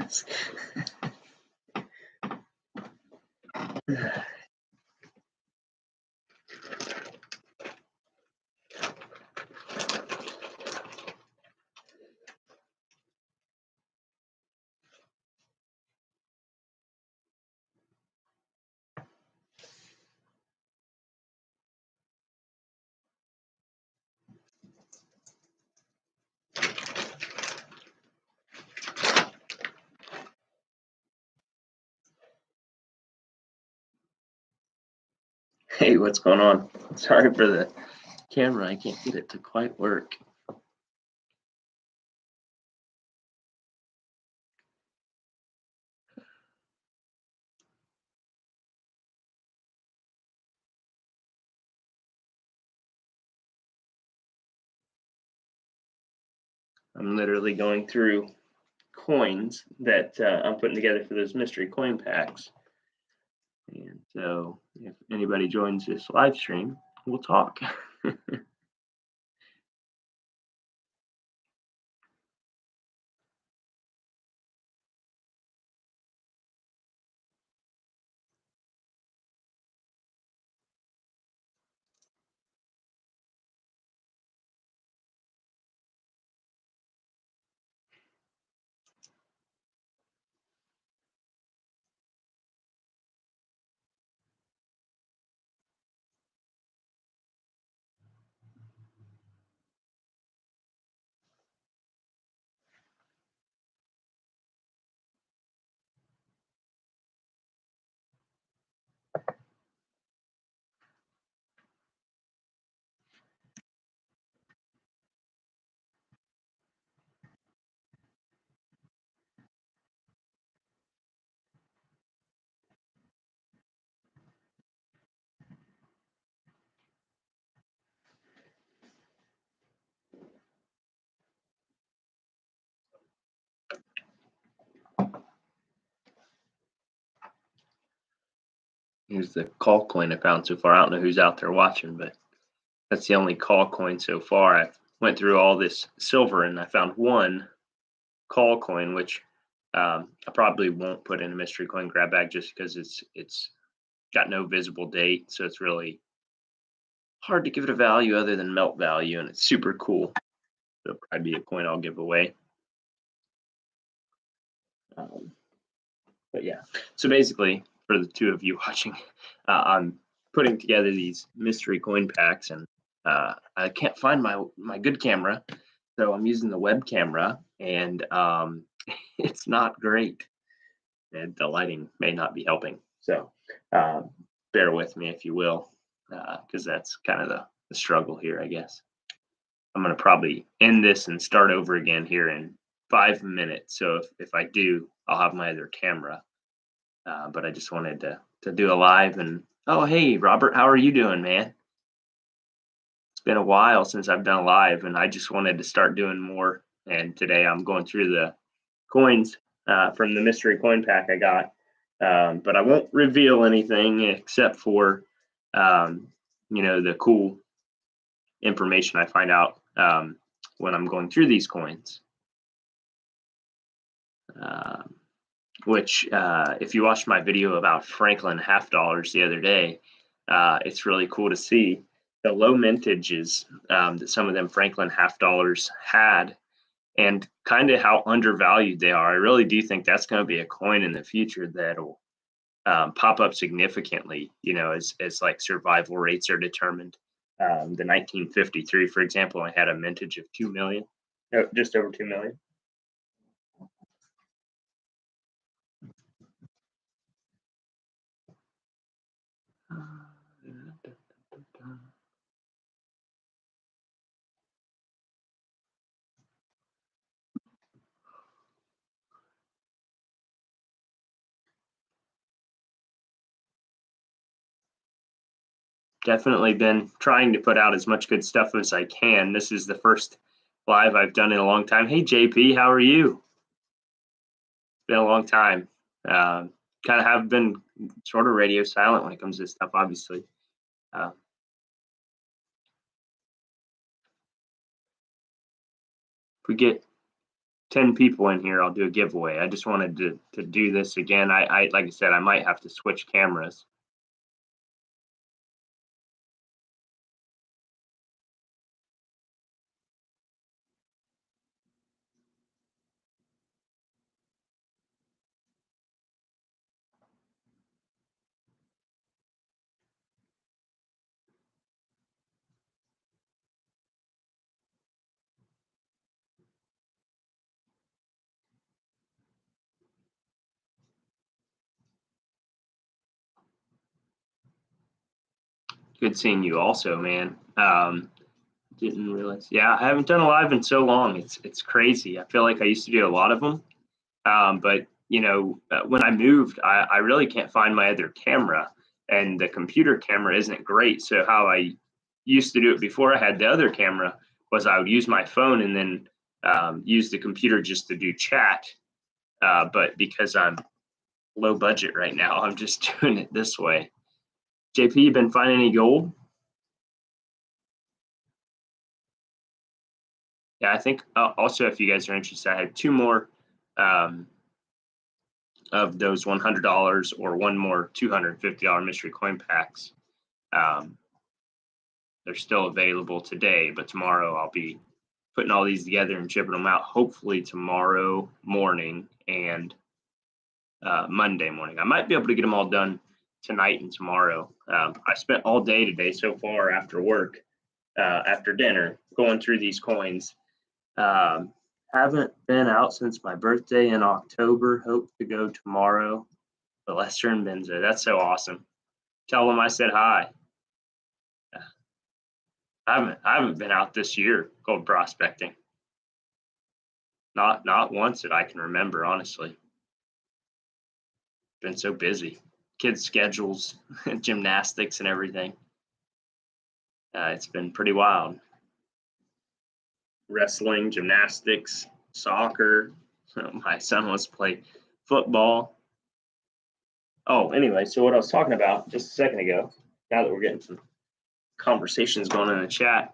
Yes. Hey, what's going on? Sorry for the camera. I can't get it to quite work. I'm literally going through coins that I'm putting together for those mystery coin packs. And so if anybody joins this live stream, we'll talk. Here's the call coin I found so far. I don't know who's out there watching, but that's the only call coin so far. I went through all this silver and I found one call coin, which I probably won't put in a mystery coin grab bag just because it's got no visible date, so it's really hard to give it a value other than melt value, and it's super cool. It'll probably be a coin I'll give away. But yeah, so basically, for the two of you watching, I'm putting together these mystery coin packs, and I can't find my good camera, so I'm using the web camera, and it's not great. And the lighting may not be helping, so bear with me if you will, because that's kind of the struggle here, I guess. I'm going to probably end this and start over again here in 5 minutes. So if I do, I'll have my other camera. But I just wanted to do a live and oh, hey, Robert, how are you doing, man? It's been a while since I've done a live and I just wanted to start doing more. And today I'm going through the coins from the mystery coin pack I got. But I won't reveal anything except for, the cool information I find out when I'm going through these coins. Which, if you watched my video about Franklin half dollars the other day, it's really cool to see the low mintages that some of them Franklin half dollars had and kind of how undervalued they are. I really do think that's going to be a coin in the future that'll pop up significantly, as like survival rates are determined. The 1953, for example, I had a mintage of 2 million, just over 2 million. Definitely been trying to put out as much good stuff as I can. This is the first live I've done in a long time. Hey, JP, how are you? It's been a long time. Kind of have been sort of radio silent when it comes to this stuff, obviously. If we get 10 people in here, I'll do a giveaway. I just wanted to do this again. I like I said, I might have to switch cameras. Good seeing you also, man. Didn't realize. Yeah, I haven't done a live in so long. It's crazy. I feel like I used to do a lot of them. But when I moved, I really can't find my other camera, and the computer camera isn't great. So how I used to do it before I had the other camera was I would use my phone and then use the computer just to do chat. But because I'm low budget right now, I'm just doing it this way. JP, you been finding any gold? Yeah, I think also if you guys are interested, I had 2 more of those $100 or 1 more $250 mystery coin packs. They're still available today, but tomorrow I'll be putting all these together and shipping them out hopefully tomorrow morning and Monday morning. I might be able to get them all done tonight and tomorrow. I spent all day today so far after work, after dinner, going through these coins. Haven't been out since my birthday in October. Hope to go tomorrow. The Lester and Benzo. That's so awesome. Tell them I said hi. I haven't been out this year gold prospecting. Not once that I can remember, honestly. Been so busy. Kids' schedules, gymnastics and everything. It's been pretty wild. Wrestling, gymnastics, soccer. My son wants to play football. Oh, anyway, so what I was talking about just a second ago, now that we're getting some conversations going on in the chat,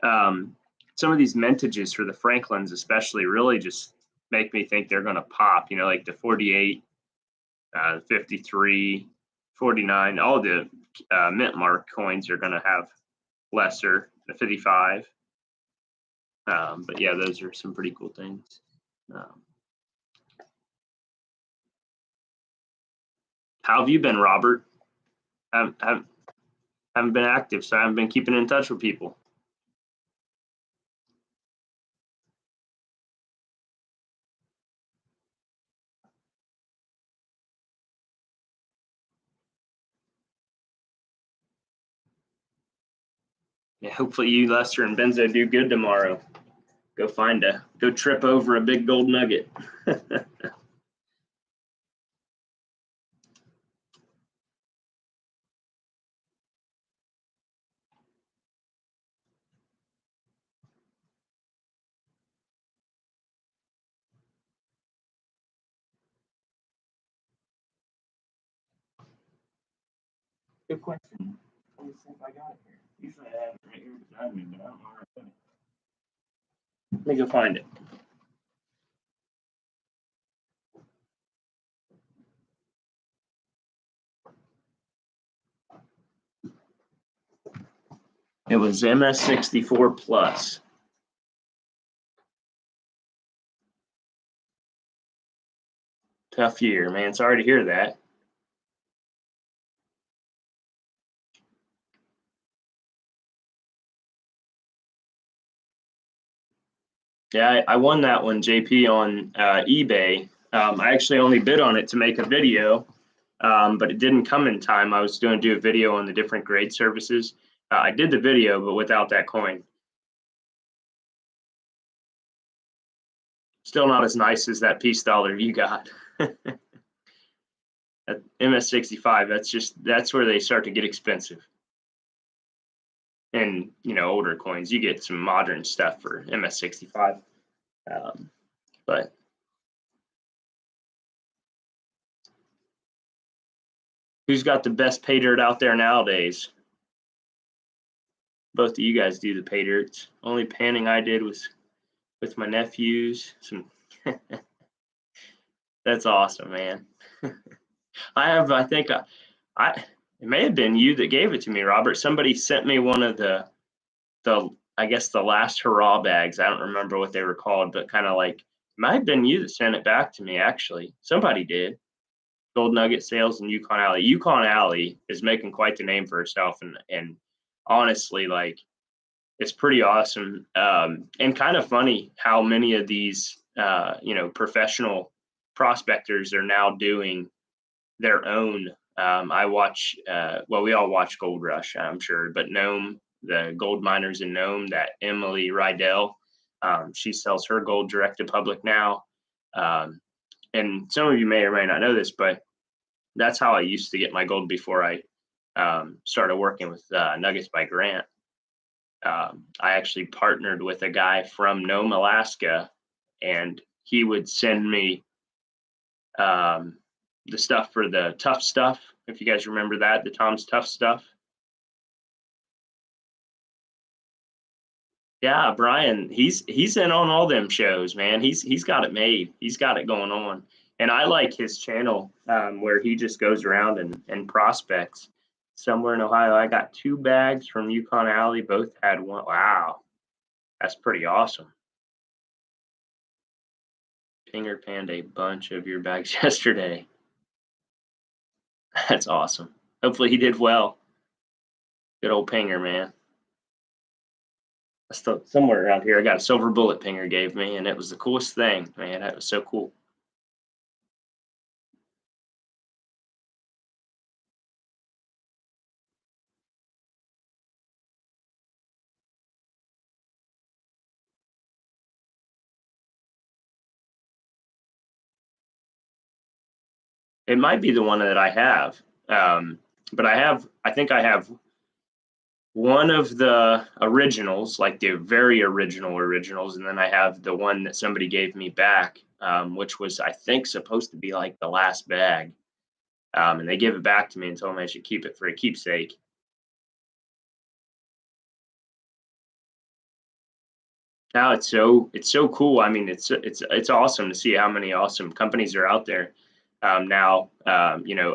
some of these mintages for the Franklins especially really just make me think they're going to pop, like the 48, 53, 49, all the mint mark coins are going to have lesser, the 55. But yeah, those are some pretty cool things. How have you been, Robert? Haven't been active, so I haven't been keeping in touch with people. Yeah, hopefully you, Lester, and Benzo do good tomorrow. Go trip over a big gold nugget. Good question. Let me see if I got it here. Usually I have it right here beside me, but I don't know where I put it. Let me go find it. It was MS64 Plus. Tough year, man. Sorry to hear that. Yeah, I won that one, JP, on eBay. I actually only bid on it to make a video, but it didn't come in time. I was going to do a video on the different grade services. I did the video, but without that coin. Still not as nice as that Peace Dollar you got. At MS65, that's where they start to get expensive. And older coins, you get some modern stuff for MS65. But who's got the best pay dirt out there nowadays? Both of you guys do the pay dirts. Only panning I did was with my nephews, some That's awesome, man. I think I it may have been you that gave it to me, Robert. Somebody sent me one of the I guess the last hurrah bags. I don't remember what they were called, but kind of like might have been you that sent it back to me. Actually, somebody did. Gold Nugget sales in Yukon Alley. Yukon Alley is making quite the name for herself, and honestly, like it's pretty awesome, and kind of funny how many of these professional prospectors are now doing their own. I watch, well, we all watch Gold Rush, I'm sure, but Nome, the gold miners in Nome, that Emily Rydell, she sells her gold direct to public now. And some of you may or may not know this, but that's how I used to get my gold before I started working with Nuggets by Grant. I actually partnered with a guy from Nome, Alaska, and he would send me the stuff for the tough stuff. If you guys remember that, the Tom's Tough Stuff. Yeah, Brian, he's in on all them shows, man. He's got it made. He's got it going on. And I like his channel where he just goes around and prospects. Somewhere in Ohio, I got 2 bags from Yukon Alley. Both had one. Wow, that's pretty awesome. Pinger panned a bunch of your bags yesterday. That's awesome. Hopefully he did well. Good old Pinger, man. Still somewhere around here, I got a silver bullet Pinger gave me, and it was the coolest thing, man. That was so cool. It might be the one that I have, but I think I have one of the originals, like the very originals, and then I have the one that somebody gave me back, which was I think supposed to be like the last bag, and they gave it back to me and told me I should keep it for a keepsake. Now it's so cool. I mean, it's awesome to see how many awesome companies are out there now.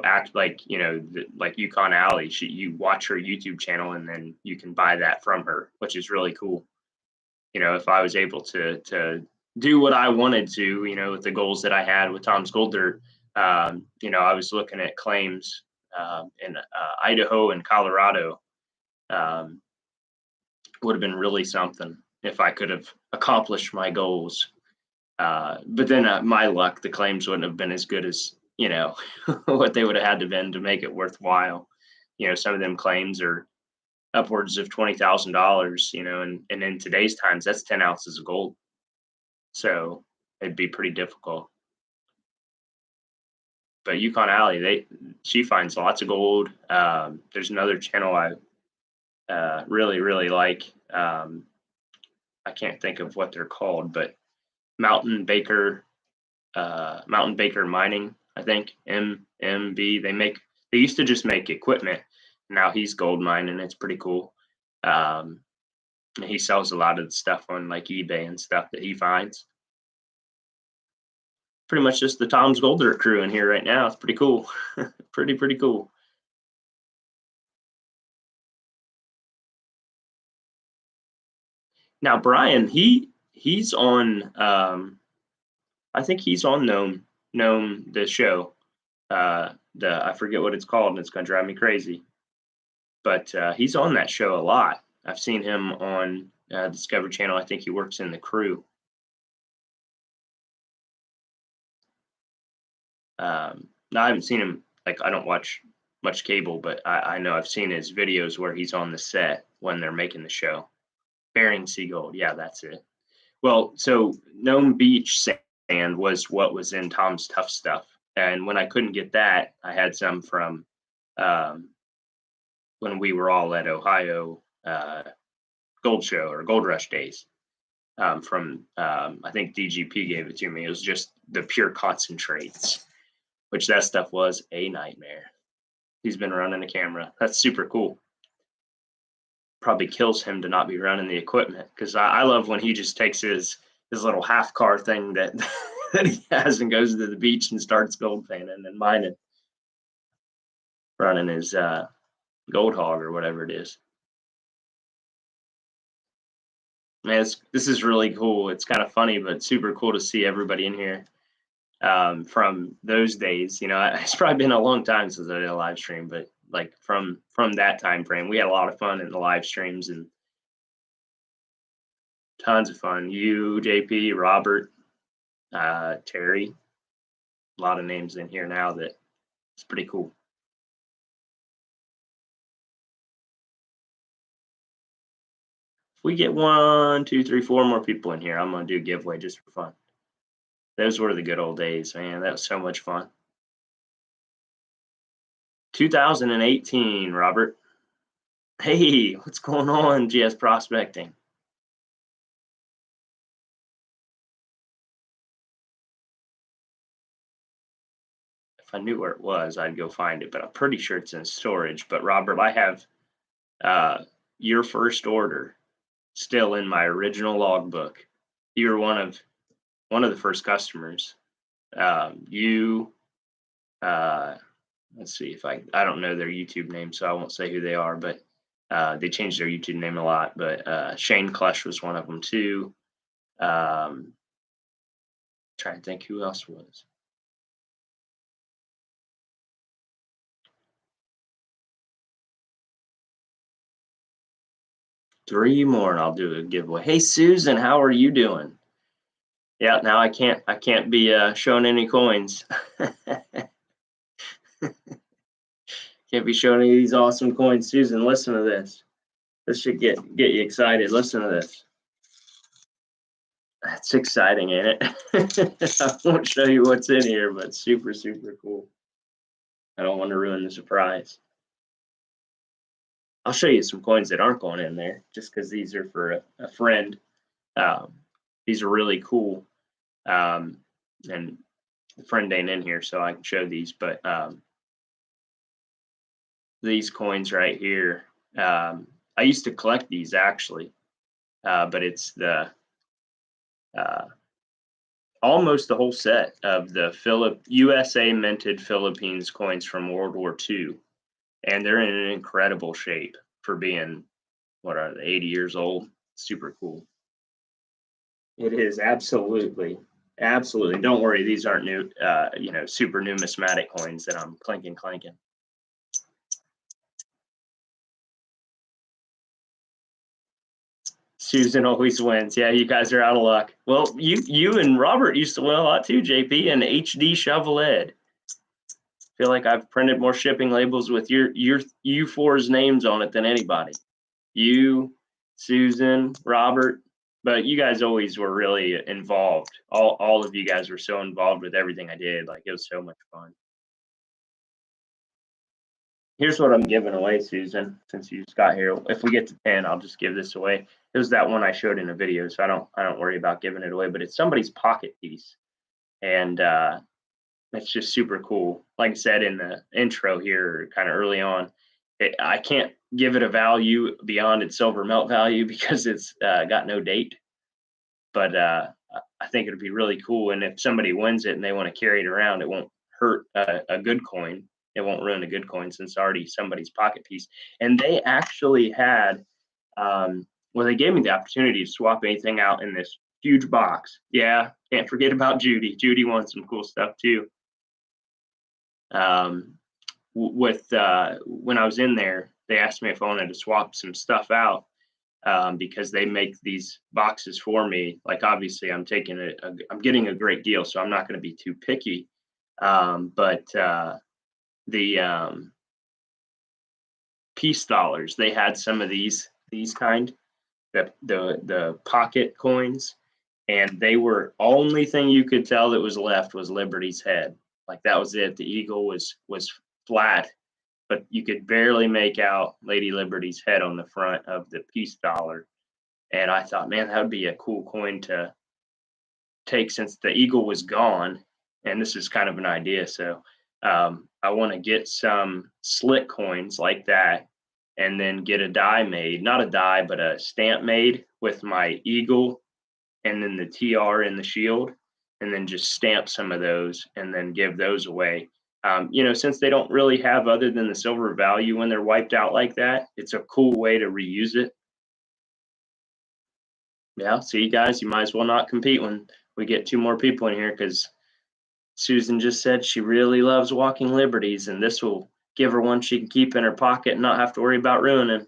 Act like like Yukon Alley. You watch her YouTube channel and then you can buy that from her, which is really cool. If I was able to do what I wanted to, with the goals that I had with Tom's Gold Dirt, I was looking at claims in Idaho and Colorado. Um, would have been really something if I could have accomplished my goals. But then my luck, the claims wouldn't have been as good as what they would have had to been to make it worthwhile. Some of them claims are upwards of $20,000. And in today's times, that's 10 ounces of gold. So it'd be pretty difficult. But Yukon Alley, she finds lots of gold. There's another channel I really like. I can't think of what they're called, but Mountain Baker Mining, I think, MMB. They used to just make equipment. Now he's gold mining. It's pretty cool. He sells a lot of the stuff on like eBay and stuff that he finds. Pretty much just the Tom's Gold Dirt crew in here right now. It's pretty cool. pretty cool. Now Brian, he's on I think he's on Gnome the show. I forget what it's called, and it's gonna drive me crazy. But he's on that show a lot. I've seen him on Discovery Channel. I think he works in the crew. Now I haven't seen him. Like I don't watch much cable, but I know I've seen his videos where he's on the set when they're making the show. Bering Sea Gold, yeah, that's it. Well, so Nome Beach sand was what was in Tom's Tough Stuff, and when I couldn't get that, I had some from when we were all at Ohio Gold Show or Gold Rush days. From I think DGP gave it to me. It was just the pure concentrates, which that stuff was a nightmare. He's been running the camera. That's super cool. Probably kills him to not be running the equipment because I love when he just takes his little half car thing that that he has and goes to the beach and starts gold panning and mining, running his gold hog or whatever it is. Man, this is really cool. It's kind of funny, but super cool to see everybody in here from those days. You know, it's probably been a long time since I did a live stream, but like from that time frame, we had a lot of fun in the live streams and tons of fun. You, JP, Robert, Terry, a lot of names in here now that it's pretty cool. If we get 1, 2, 3, 4 more people in here, I'm gonna do a giveaway just for fun. Those were the good old days, man. That was so much fun. 2018, Robert. Hey, what's going on, GS Prospecting? If I knew where it was, I'd go find it, but I'm pretty sure it's in storage. But Robert, I have your first order still in my original logbook. You were one of the first customers. You let's see if I don't know their YouTube name, so I won't say who they are, but they changed their YouTube name a lot. But Shane Clush was one of them too. Trying to think who else was. Three more and I'll do a giveaway. Hey Susan, how are you doing? Yeah, now I can't be showing any coins. Can't be showing any of these awesome coins. Susan, listen to this. This should get you excited. Listen to this. That's exciting, ain't it? I won't show you what's in here, but super, super cool. I don't want to ruin the surprise. I'll show you some coins that aren't going in there just because these are for a friend. These are really cool. And the friend ain't in here, so I can show these, but these coins right here, I used to collect these actually, but it's the almost the whole set of the USA minted Philippines coins from World War II, and they're in an incredible shape for being, what are they, 80 years old? Super cool. It is absolutely. Don't worry, these aren't new, super numismatic coins that I'm clanking. Susan always wins. Yeah, you guys are out of luck. Well, you and Robert used to win a lot too, JP, and HD Shoveled. Feel like I've printed more shipping labels with your U4's names on it than anybody. You, Susan, Robert, but you guys always were really involved. All of you guys were so involved with everything I did. Like, it was so much fun. Here's what I'm giving away, Susan, since you just got here. If we get to 10, I'll just give this away. It was that one I showed in a video, so I don't worry about giving it away, but it's somebody's pocket piece. And it's just super cool. Like I said in the intro here, kind of early on, I can't give it a value beyond its silver melt value because it's got no date. But I think it'd be really cool. And if somebody wins it and they want to carry it around, it won't hurt a good coin. It won't ruin a good coin since it's already somebody's pocket piece. And they actually had, they gave me the opportunity to swap anything out in this huge box. Yeah, can't forget about Judy. Judy won some cool stuff too. When I was in there, they asked me if I wanted to swap some stuff out because they make these boxes for me. Like, obviously, I'm getting a great deal, so I'm not going to be too picky. But the peace dollars, they had some of these kind, the pocket coins, and they were only thing you could tell that was left was Liberty's head. Like, that was it. The eagle was flat, but you could barely make out Lady Liberty's head on the front of the peace dollar. And I thought, man, that would be a cool coin to take since the eagle was gone. And this is kind of an idea. So I want to get some slick coins like that and then get a die made, not a die, but a stamp made with my eagle and then the TR in the shield. and then just stamp some of those and then give those away. Since they don't really have other than the silver value when they're wiped out like that, it's a cool way to reuse it. Yeah, see, guys, you might as well not compete when we get 2 more people in here because Susan just said she really loves walking liberties, and this will give her one she can keep in her pocket and not have to worry about ruining.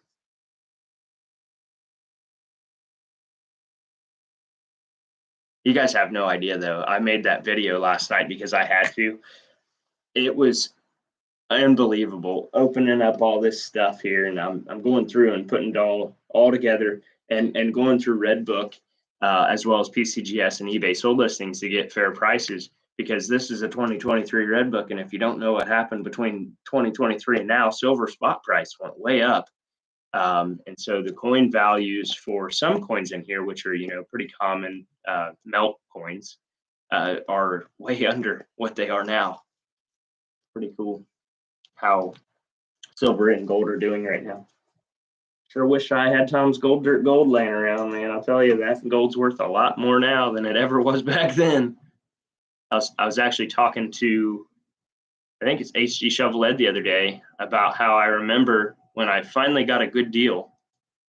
You guys have no idea, though. I made that video last night because I had to. It was unbelievable opening up all this stuff here, and I'm going through and putting it all together and going through Redbook as well as PCGS and eBay sold listings to get fair prices because this is a 2023 Redbook, and if you don't know what happened between 2023 and now, silver spot price went way up. And so the coin values for some coins in here, which are pretty common melt coins, are way under what they are now. Pretty cool how silver and gold are doing right now. Sure wish I had Tom's Gold Dirt Gold laying around, man. I'll tell you that gold's worth a lot more now than it ever was back then. I was actually talking to, I think it's HG Shovel Ed the other day about how I remember when I finally got a good deal.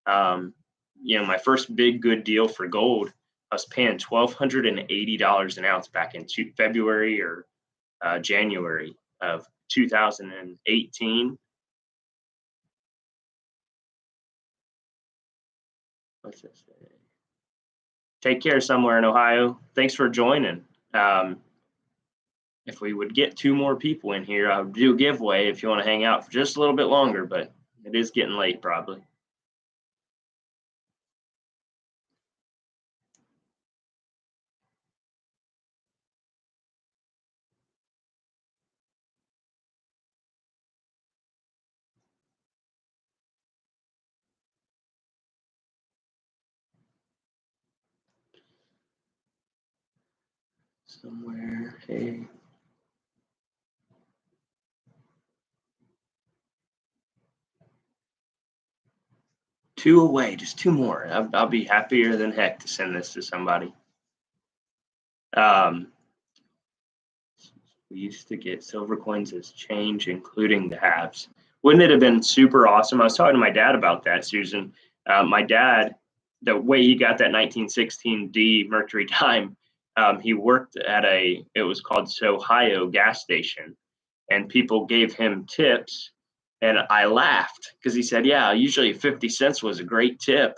My first big good deal for gold, I was paying $1,280 an ounce back in February or January of 2018. What's this? Take care somewhere in Ohio. Thanks for joining. If we would get 2 more people in here, I would do a giveaway if you want to hang out for just a little bit longer, but it is getting late probably. Somewhere, hey. Two away, just 2 more. I'll be happier than heck to send this to somebody. We used to get silver coins as change, including the halves. Wouldn't it have been super awesome? I was talking to my dad about that, Susan. My dad, the way he got that 1916D Mercury dime, he worked at it was called Sohio gas station, and people gave him tips. And I laughed because he said, yeah, usually 50 cents was a great tip.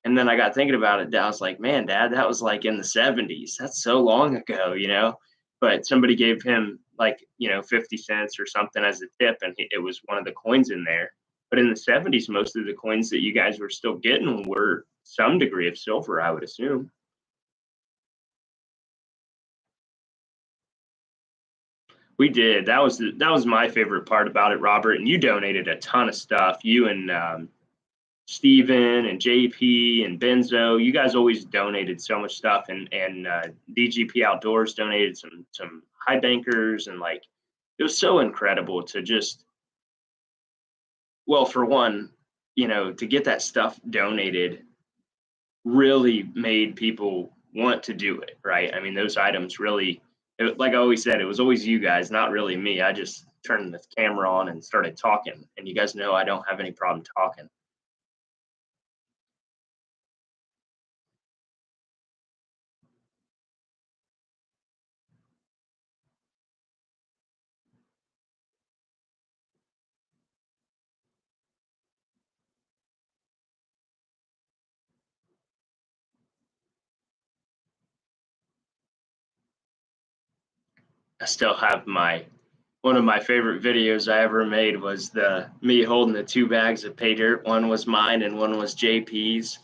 And then I got thinking about it. I was like, man, Dad, that was like in the 70s. That's so long ago. But somebody gave him 50 cents or something as a tip, and it was one of the coins in there. But in the 70s, most of the coins that you guys were still getting were some degree of silver, I would assume. We did. That was my favorite part about it, Robert. And you donated a ton of stuff. You and Steven and JP and Benzo, you guys always donated so much stuff. And DGP Outdoors donated some high bankers, and it was so incredible to just, well, for one, to get that stuff donated really made people want to do it, right? I mean, those items really, like I always said, it was always you guys, not really me. I just turned the camera on and started talking, and you guys know I don't have any problem talking. I still have one of my favorite videos I ever made was me holding the 2 bags of pay dirt. One was mine and one was JP's,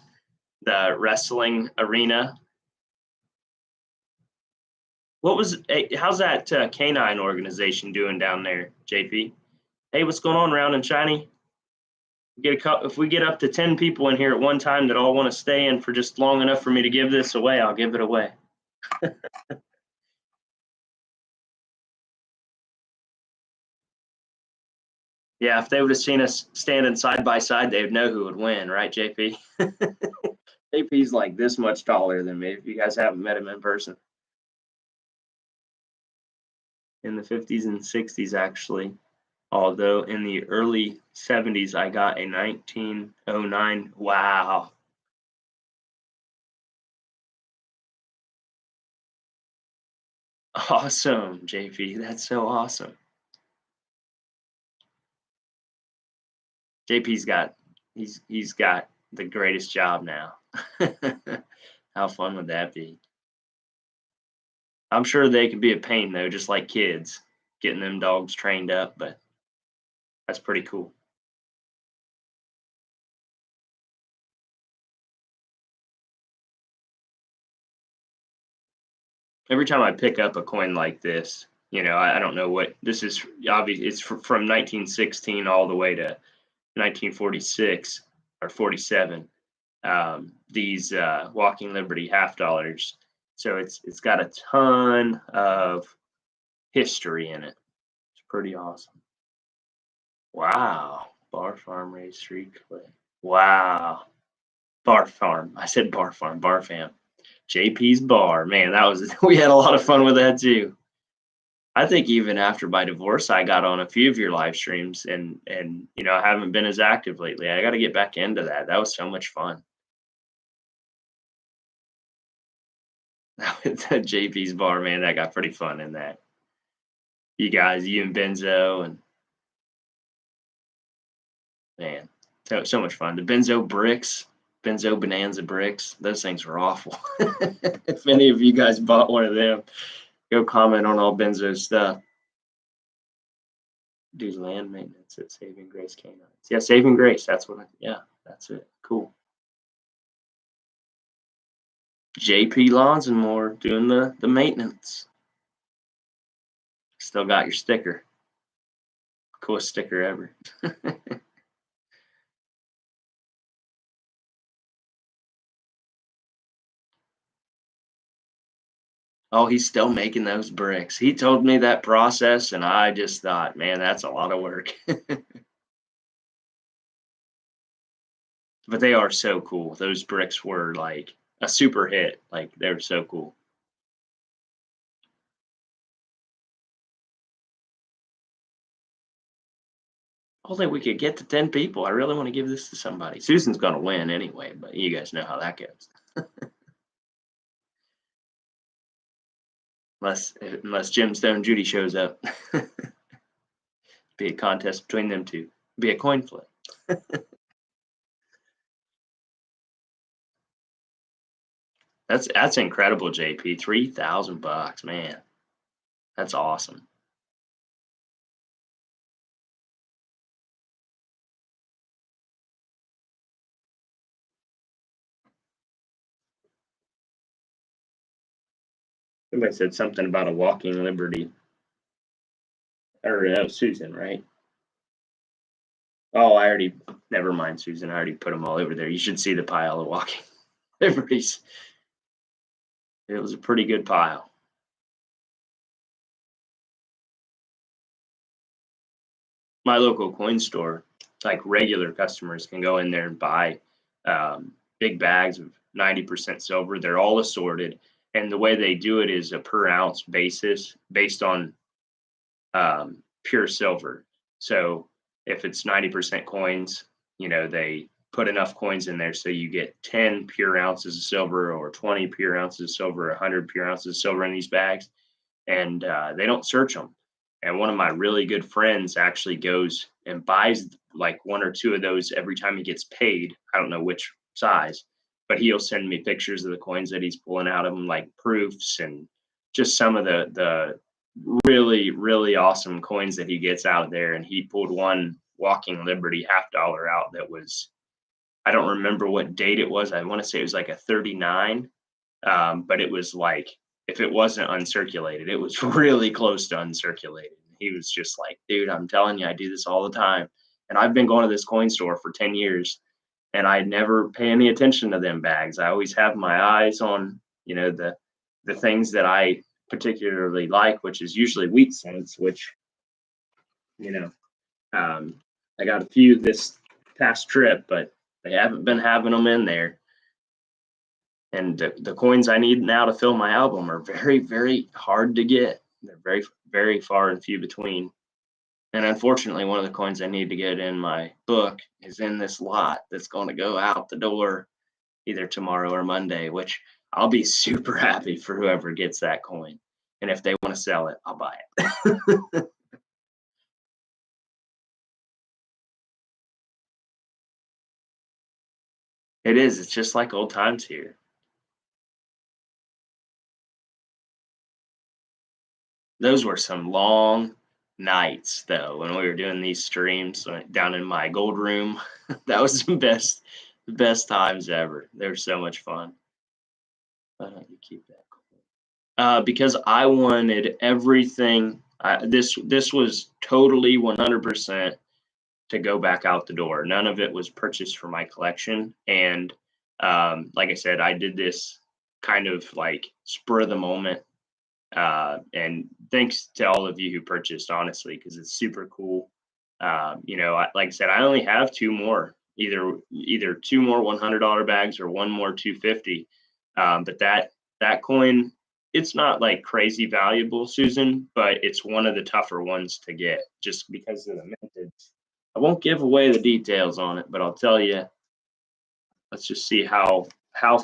the wrestling arena. How's that canine organization doing down there, JP? Hey, what's going on, Round and Shiny? If we get up to 10 people in here at one time that all want to stay in for just long enough for me to give this away, I'll give it away. Yeah, if they would have seen us standing side by side, they would know who would win, right, JP? JP's like this much taller than me, if you guys haven't met him in person. in the 50s and 60s, actually. Although in the early 70s, I got a 1909. Wow. Awesome, JP. That's so awesome. JP's got he's got the greatest job now. How fun would that be? I'm sure they can be a pain though, just like kids, getting them dogs trained up, but that's pretty cool. Every time I pick up a coin like this, I don't know what this is. Obvious, it's from 1916 all the way to 1946 or 47. These Walking Liberty half dollars. So it's got a ton of history in it. It's pretty awesome. Wow, Bar Farm raised street clay. Wow, Bar Farm. I said Bar Farm, Bar Fam. JP's Bar. Man, that was we had a lot of fun with that too. I think even after my divorce, I got on a few of your live streams, and I haven't been as active lately. I got to get back into that. That was so much fun. The JP's Bar, man, that got pretty fun in that. You guys, you and Benzo, and man, so much fun. The Benzo bricks, Benzo Bonanza bricks, those things were awful. If any of you guys bought one of them, go comment on all Benzo's stuff. Do land maintenance at Saving Grace Canines. Yeah, Saving Grace. That's what. Yeah, that's it. Cool. JP Lawns and More doing the maintenance. Still got your sticker. Coolest sticker ever. Oh, he's still making those bricks. He told me that process, and I just thought, man, that's a lot of work. But they are so cool. Those bricks were like a super hit. Like they're so cool. Only we could get to 10 people. I really want to give this to somebody. Susan's gonna win anyway, but you guys know how that goes. Unless Jim Stone Judy shows up. Be a contest between them two. Be a coin flip. That's incredible, JP. $3,000, man. That's awesome. Somebody said something about a Walking Liberty. Or Susan, right? Oh, never mind, Susan. I already put them all over there. You should see the pile of Walking Liberties. It was a pretty good pile. My local coin store, like regular customers can go in there and buy big bags of 90% silver. They're all assorted. And the way they do it is a per ounce basis based on pure silver. So if it's 90% coins, they put enough coins in there so you get 10 pure ounces of silver or 20 pure ounces of silver, 100 pure ounces of silver in these bags. And they don't search them. And one of my really good friends actually goes and buys like one or two of those every time he gets paid. I don't know which size, but he'll send me pictures of the coins that he's pulling out of them, like proofs and just some of the really, really awesome coins that he gets out there. And he pulled one Walking Liberty half dollar out that was, I don't remember what date it was. I want to say it was like a 39, but it was like, if it wasn't uncirculated, it was really close to uncirculated. He was just like, dude, I'm telling you, I do this all the time. And I've been going to this coin store for 10 years and I never pay any attention to them bags. I always have my eyes on, the things that I particularly like, which is usually wheat cents, which, you know, I got a few this past trip, but they haven't been having them in there. And the coins I need now to fill my album are very, very hard to get. They're very, very far and few between. And unfortunately, one of the coins I need to get in my book is in this lot that's going to go out the door either tomorrow or Monday, which I'll be super happy for whoever gets that coin. And if they want to sell it, I'll buy it. It is. It's just like old times here. Those were some long nights, though, when we were doing these streams down in my gold room. That was the best times ever. They were so much fun. Why don't you keep that? Because I wanted everything. This was totally 100% to go back out the door. None of it was purchased for my collection. And like I said, I did this kind of like spur of the moment. And thanks to all of you who purchased, honestly, because it's super cool. Like I said, I only have two more, either two more $100 bags or one more 250. But that coin, it's not like crazy valuable, Susan, but it's one of the tougher ones to get just because of the mintage. I won't give away the details on it, but I'll tell you. Let's just see how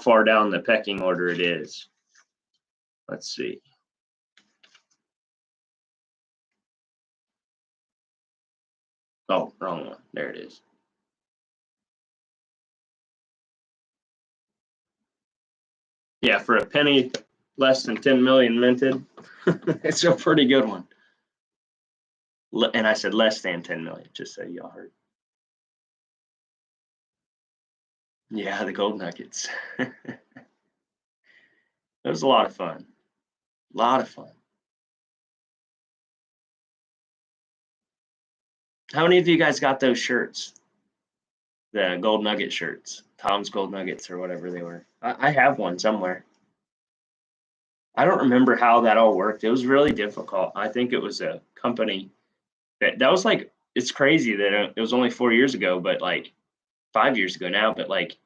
far down the pecking order it is. Let's see. Oh, wrong one. There it is. Yeah, for a penny less than 10 million minted, it's a pretty good one. And I said less than 10 million, just so y'all heard. Yeah, the gold nuggets. It was a lot of fun. A lot of fun. How many of you guys got those shirts? The gold nugget shirts, Tom's Gold Nuggets or whatever they were. I have one somewhere. I don't remember how that all worked. It was really difficult. I think it was a company that was like, it's crazy that it was only 4 years ago, but like 5 years ago now, but like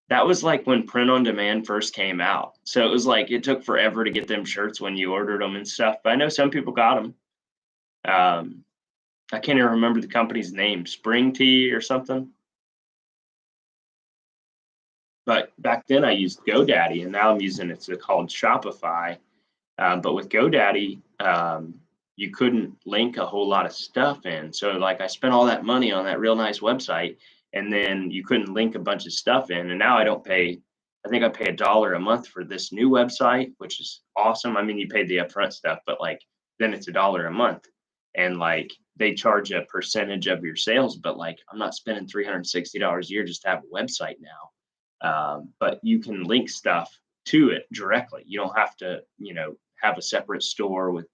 that was like when print on demand first came out. So it was like it took forever to get them shirts when you ordered them and stuff. But I know some people got them. I can't even remember the company's name, Spring Tea or something. But back then I used GoDaddy, and now I'm using it's called Shopify. But with GoDaddy, you couldn't link a whole lot of stuff in. So like I spent all that money on that real nice website, and then you couldn't link a bunch of stuff in. And now I don't pay. I think I pay $1 a month for this new website, which is awesome. I mean, you paid the upfront stuff, but like then it's $1 a month, and like they charge a percentage of your sales. But like I'm not spending $360 a year just to have a website now. But you can link stuff to it directly. You don't have to, have a separate store with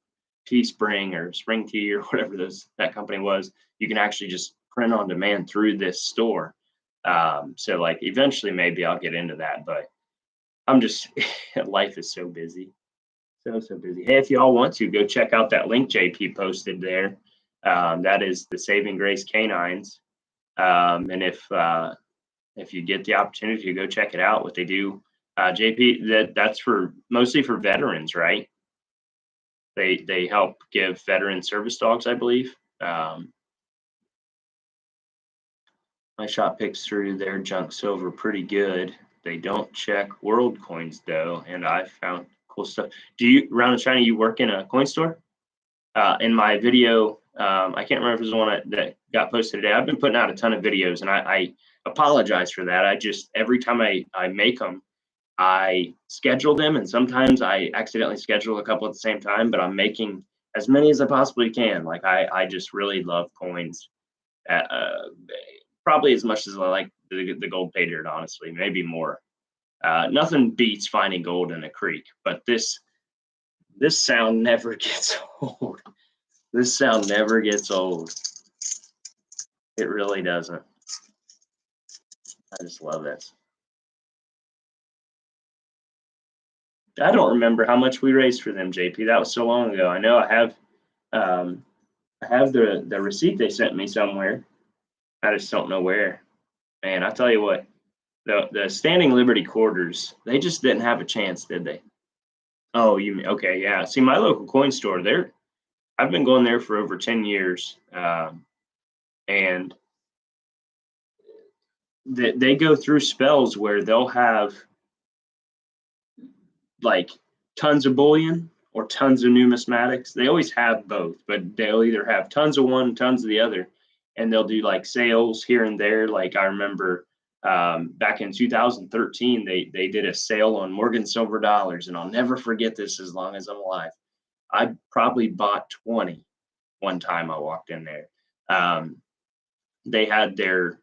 Teespring or Spring Tea or whatever that company was. You can actually just print on demand through this store. So like eventually maybe I'll get into that, but I'm just life is so busy. So busy. Hey, if y'all want to go check out that link JP posted there. That is the Saving Grace Canines. And if you get the opportunity to go check it out, what they do, JP, that's mostly for veterans, right? They help give veteran service dogs, I believe. My shop picks through their junk silver pretty good. They don't check world coins though, and I found cool stuff. Do you, Round and Shiny, you work in a coin store? In my video, I can't remember if it was the one that got posted today. I've been putting out a ton of videos, and I apologize for that. I just, every time I make them, I schedule them, and sometimes I accidentally schedule a couple at the same time, but I'm making as many as I possibly can. Like I just really love coins, probably as much as I like the gold pay dirt, honestly, maybe more. Nothing beats finding gold in a creek, but this sound never gets old. This sound never gets old. It really doesn't. I just love this. I don't remember how much we raised for them, JP. That was so long ago. I know I have the receipt they sent me somewhere. I just don't know where. Man, I tell you what, the Standing Liberty quarters, they just didn't have a chance, did they? Oh, okay, yeah. See, my local coin store, I've been going there for over 10 years, and they go through spells where they'll have like tons of bullion or tons of numismatics. They always have both, but they'll either have tons of one, tons of the other, and they'll do like sales here and there. Like I remember back in 2013, they did a sale on Morgan silver dollars, and I'll never forget this as long as I'm alive. I probably bought 20 one time I walked in there. They had their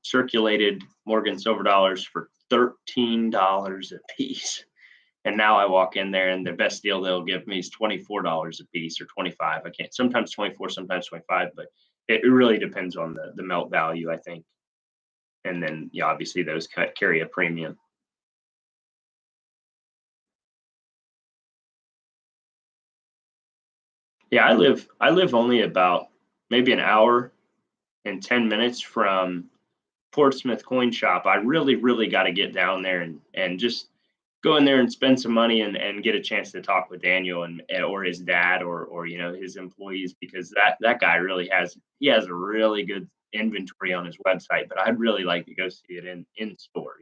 circulated Morgan silver dollars for $13 a piece. And now I walk in there and the best deal they'll give me is $24 a piece or 25. I can't, sometimes 24, sometimes 25, but it really depends on the melt value, I think. And then, yeah, obviously those carry a premium. Yeah, I live only about maybe an hour and 10 minutes from Portsmouth Coin Shop. I really, really got to get down there and just go in there and spend some money and get a chance to talk with Daniel and or his dad or his employees, because that guy really has a really good inventory on his website. But I'd really like to go see it in store.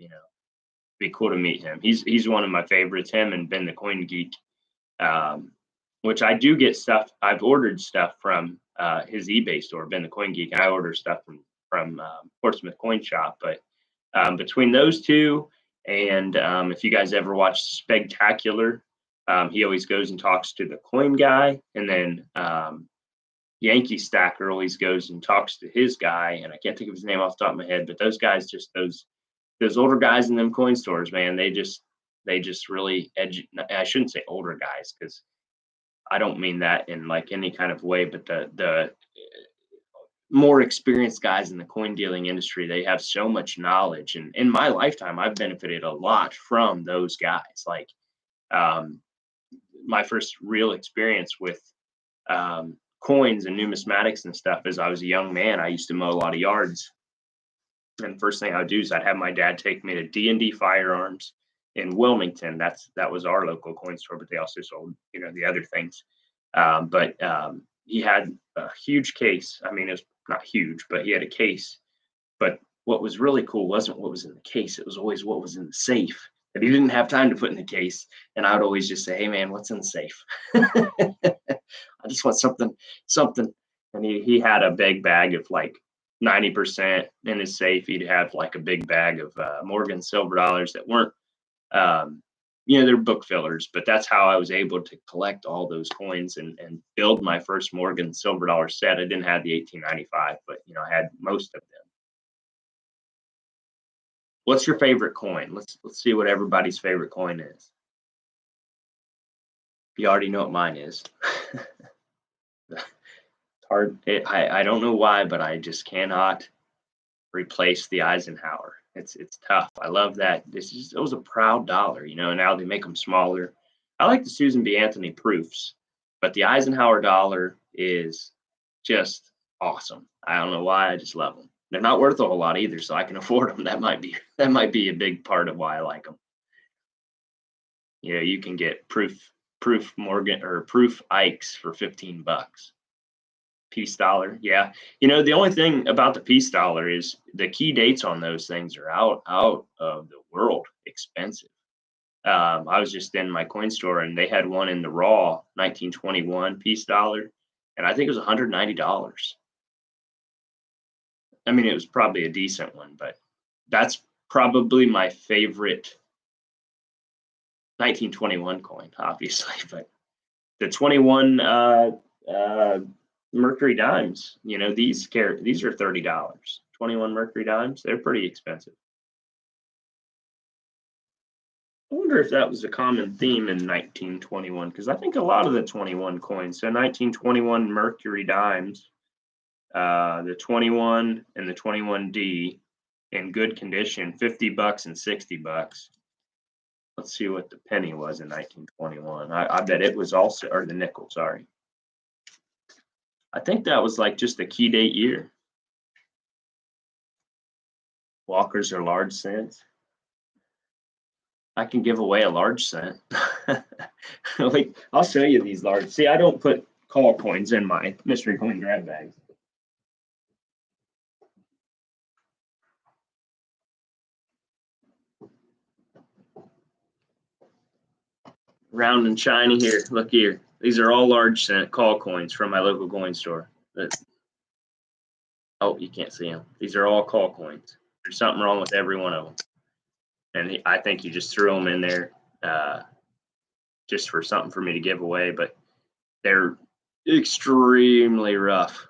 Be cool to meet him. He's one of my favorites. Him and Ben the Coin Geek. Which I do get stuff. I've ordered stuff from his eBay store, Ben the Coin Geek, and I order stuff from Portsmouth Coin Shop. But between those two, and if you guys ever watch Spectacular, he always goes and talks to the coin guy, and then Yankee Stacker always goes and talks to his guy, and I can't think of his name off the top of my head, but those guys, just those older guys in them coin stores, man, they just really I shouldn't say older guys, because I don't mean that in like any kind of way, but the more experienced guys in the coin dealing industry, they have so much knowledge. And in my lifetime, I've benefited a lot from those guys. Like um, my first real experience with coins and numismatics and stuff is I was a young man. I used to mow a lot of yards. And the first thing I would do is I'd have my dad take me to D&D Firearms in Wilmington. That was our local coin store, but they also sold, the other things. But he had a huge case. I mean, it was not huge, but he had a case. But what was really cool wasn't what was in the case. It was always what was in the safe that he didn't have time to put in the case. And I would always just say, "Hey man, what's in the safe?" I just want something. And he had a big bag of like 90% in his safe. He'd have like a big bag of Morgan silver dollars that weren't, they're book fillers, but that's how I was able to collect all those coins and build my first Morgan silver dollar set. I didn't have the 1895, but I had most of them. What's your favorite coin? Let's see what everybody's favorite coin is. You already know what mine is. It's hard. I don't know why, but I just cannot replace the Eisenhower. It's tough. I love that. It was a proud dollar, Now they make them smaller. I like the Susan B. Anthony proofs, but the Eisenhower dollar is just awesome. I don't know why. I just love them. They're not worth a whole lot either, so I can afford them. That might be a big part of why I like them. You can get proof Morgan or proof Ikes for $15. Peace dollar, yeah. The only thing about the peace dollar is the key dates on those things are out of the world expensive. I was just in my coin store and they had one in the raw 1921 peace dollar, and I think it was $190. I mean, it was probably a decent one, but that's probably my favorite 1921 coin, obviously. But the 21 Mercury dimes, these are $30. 21 Mercury dimes, they're pretty expensive. I wonder if that was a common theme in 1921, because I think a lot of the 21 coins, so 1921 Mercury dimes, the 21 and the 21D in good condition, $50 and $60. Let's see what the penny was in 1921. I bet it was also, or the nickel, sorry. I think that was like just a key date year. Walkers are large cents. I can give away a large cent. Like, I'll show you these large. See, I don't put call coins in my mystery coin grab bags. Round and shiny here. Look here. These are all large cent call coins from my local coin store. Oh, you can't see them. These are all call coins. There's something wrong with every one of them. And I think you just threw them in there just for something for me to give away, but they're extremely rough.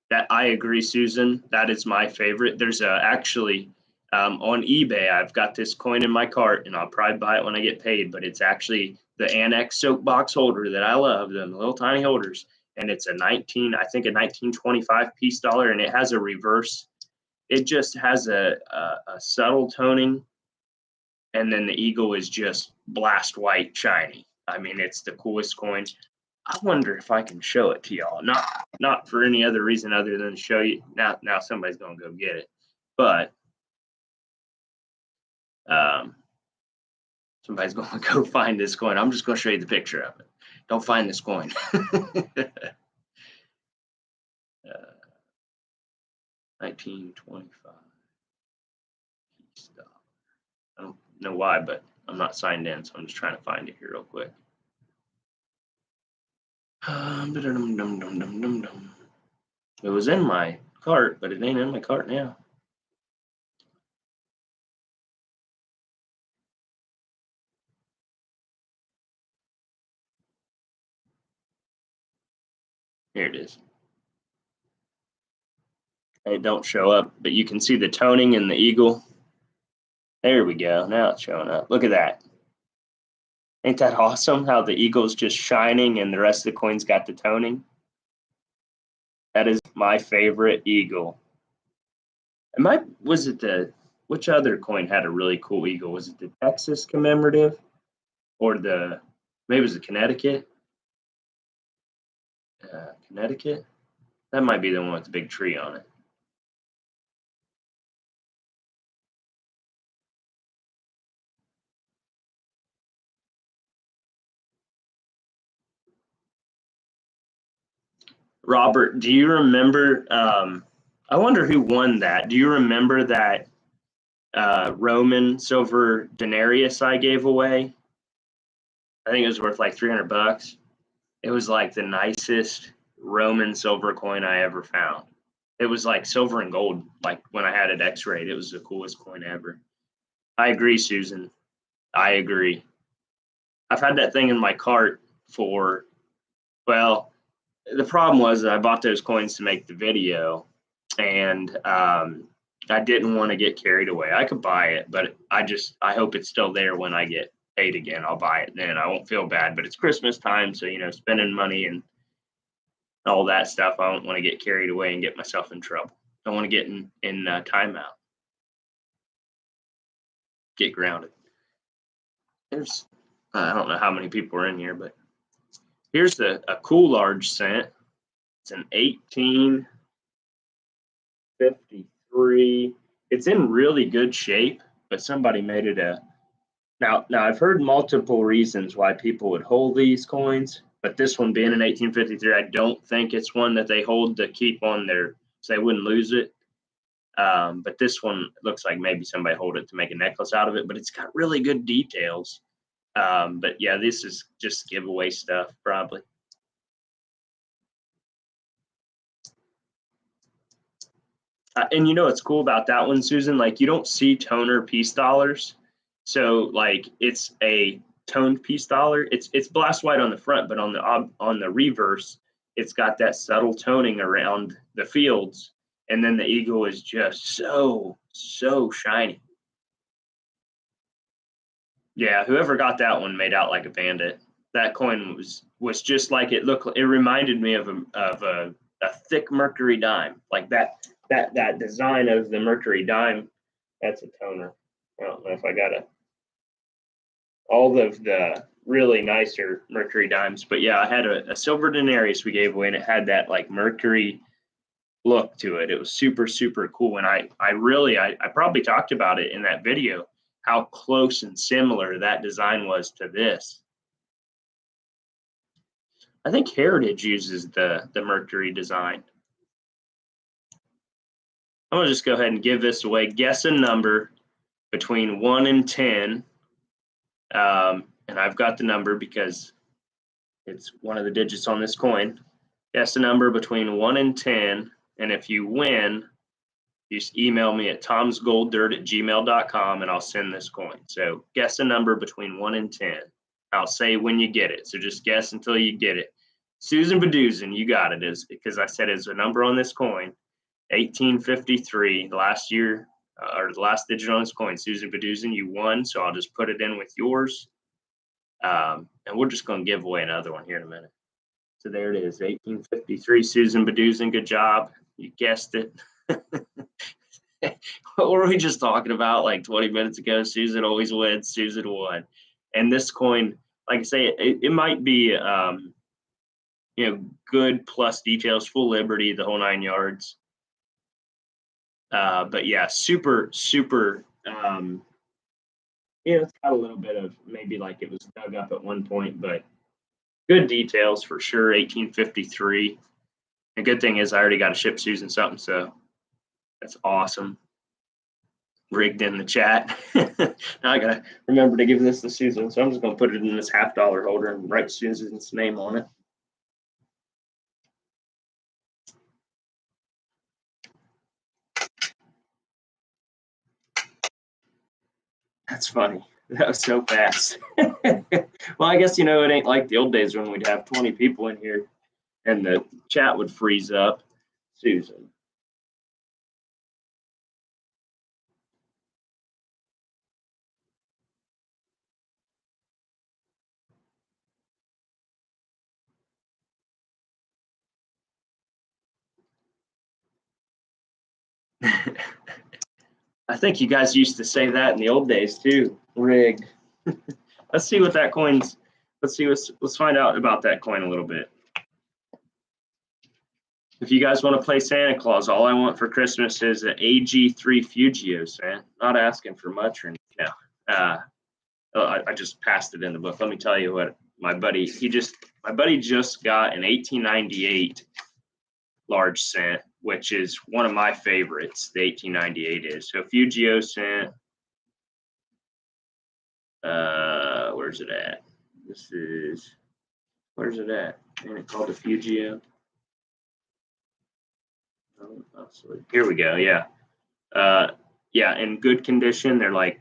That I agree, Susan. That is my favorite. There's actually on eBay, I've got this coin in my cart, and I'll probably buy it when I get paid. But it's actually the Annex soapbox holder that I love, the little tiny holders, and it's a 1925 piece dollar, and it has a reverse. It just has a subtle toning, and then the eagle is just blast white shiny. I mean, it's the coolest coin. I wonder if I can show it to y'all. Not for any other reason other than to show you. Now somebody's gonna go get it, but somebody's gonna go find this coin. I'm just gonna show you the picture of it. Don't find this coin. 1925. I don't know why, but I'm not signed in, so I'm just trying to find it here real quick. It was in my cart, but it ain't in my cart now. Here it is. It don't show up, but you can see the toning in the eagle. There we go. Now it's showing up. Look at that. Ain't that awesome how the eagle's just shining and the rest of the coins got the toning? That is my favorite eagle. Which other coin had a really cool eagle? Was it the Texas commemorative or maybe it was the Connecticut? Connecticut? That might be the one with the big tree on it. Robert, do you remember? I wonder who won that. Do you remember that Roman silver denarius I gave away? I think it was worth like $300. It was like the nicest Roman silver coin I ever found. It was like silver and gold. Like when I had it X-rayed, it was the coolest coin ever. I agree, Susan. I agree. I've had that thing in my cart for, well, the problem was that I bought those coins to make the video, and I didn't want to get carried away. I could buy it, but I hope it's still there when I get paid again. I'll buy it then. I won't feel bad. But it's Christmas time, so spending money and all that stuff. I don't want to get carried away and get myself in trouble. I don't want to get in timeout, get grounded. I don't know how many people are in here, but here's a cool large cent. It's an 1853. It's in really good shape, but somebody made it now I've heard multiple reasons why people would hold these coins, but this one being an 1853, I don't think it's one that they hold to keep on so they wouldn't lose it. But this one looks like maybe somebody hold it to make a necklace out of it, but it's got really good details. But yeah, this is just giveaway stuff probably. And what's cool about that one, Susan? Like, you don't see toner piece dollars. So like it's a toned piece dollar. It's blast white on the front, but on the reverse, it's got that subtle toning around the fields. And then the eagle is just so shiny. Yeah, whoever got that one made out like a bandit. That coin was just like it looked. It reminded me of a thick mercury dime, like that design of the mercury dime. That's a toner. I don't know if I got all of the really nicer mercury dimes, but yeah, I had a silver denarius we gave away, and it had that like mercury look to it. It was super cool, and I probably talked about it in that video. how close and similar that design was to this. I think Heritage uses the Mercury design. I'm gonna just go ahead and give this away. Guess a number between 1 and 10. And I've got the number because it's one of the digits on this coin. Guess a number between 1 and 10. And if you win, you just email me at tomsgolddirt@gmail.com and I'll send this coin. So guess a number between 1 and 10. I'll say when you get it. So just guess until you get it. Susan Baduzin, you got it, is because I said it's a number on this coin. 1853, the last year, or the last digit on this coin. Susan Baduzin, you won, so I'll just put it in with yours. And we're just going to give away another one here in a minute. So there it is, 1853, Susan Baduzin, good job. You guessed it. What were we just talking about like 20 minutes ago? Susan always wins, Susan won. And this coin, like I say, it might be, good plus details, full Liberty, the whole 9 yards. But yeah, super, it's got a little bit of maybe like it was dug up at one point, but good details for sure. 1853. The good thing is I already got to ship Susan something, so that's awesome. Rigged in the chat. Now I gotta remember to give this to Susan, so I'm just gonna put it in this $50 holder and write Susan's name on it. That's funny. That was so fast. Well, I guess, it ain't like the old days when we'd have 20 people in here and the chat would freeze up. Susan. I think you guys used to say that in the old days too. Rigged. Let's see what that coin's. Let's find out about that coin a little bit. If you guys want to play Santa Claus, all I want for Christmas is an AG3 Fugio, Santa. Not asking for much or anything. I just passed it in the book. Let me tell you what my buddy just got an 1898 large cent, which is one of my favorites. The 1898 is. So Fugio cent. Where's it at? Where's it at? And it's called the Fugio. Oh, here we go. Yeah. Yeah, in good condition, they're like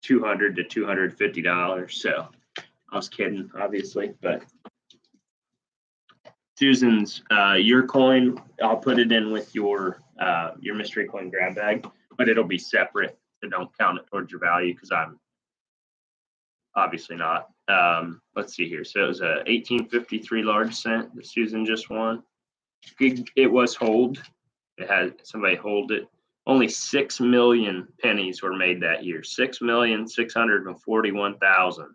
$200 to $250. So I was kidding, obviously, but Susan's your coin, I'll put it in with your mystery coin grab bag, but it'll be separate, so don't count it towards your value because I'm obviously not. Let's see here. So it was a 1853 large cent that Susan just won. It was hold. It had somebody hold it. Only 6 million pennies were made that year. 6,641,000.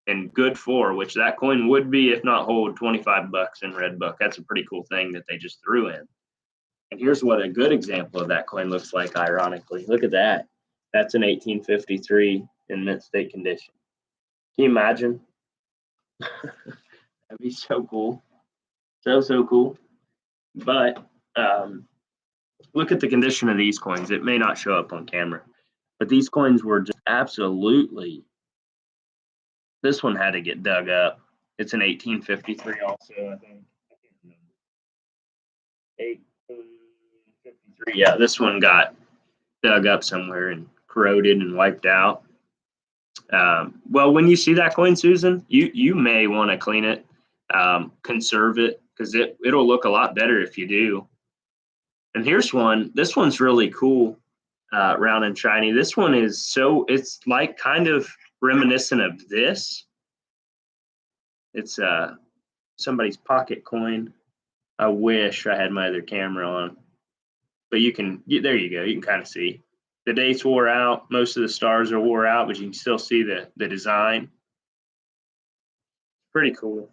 And good for, which that coin would be if not hold, 25 bucks in red book. That's a pretty cool thing that they just threw in. And here's what a good example of that coin looks like, ironically. Look at that. That's an 1853 in mint state condition. Can you imagine? That'd be so cool. So cool. But look at the condition of these coins. It may not show up on camera, but these coins were just absolutely. This one had to get dug up. It's an 1853 also, I think. I can't remember. 1853. Yeah, this one got dug up somewhere and corroded and wiped out. Well, when you see that coin, Susan, you may want to clean it, conserve it, because it'll look a lot better if you do. And here's one. This one's really cool, round and shiny. This one is it's like kind of reminiscent of this. It's somebody's pocket coin. I wish I had my other camera on, but there you go. You can kind of see the dates wore out. Most of the stars are wore out, but you can still see the design. Pretty cool.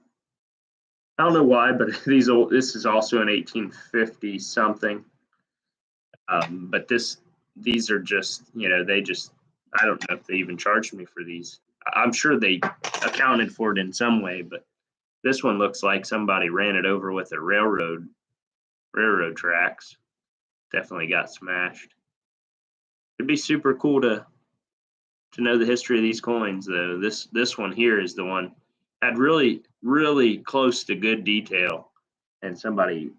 I don't know why, but this is also an 1850 something. But these are just, I don't know if they even charged me for these. I'm sure they accounted for it in some way, but this one looks like somebody ran it over with a railroad tracks. Definitely got smashed. It'd be super cool to know the history of these coins, though. This one here is the one had really close to good detail, and somebody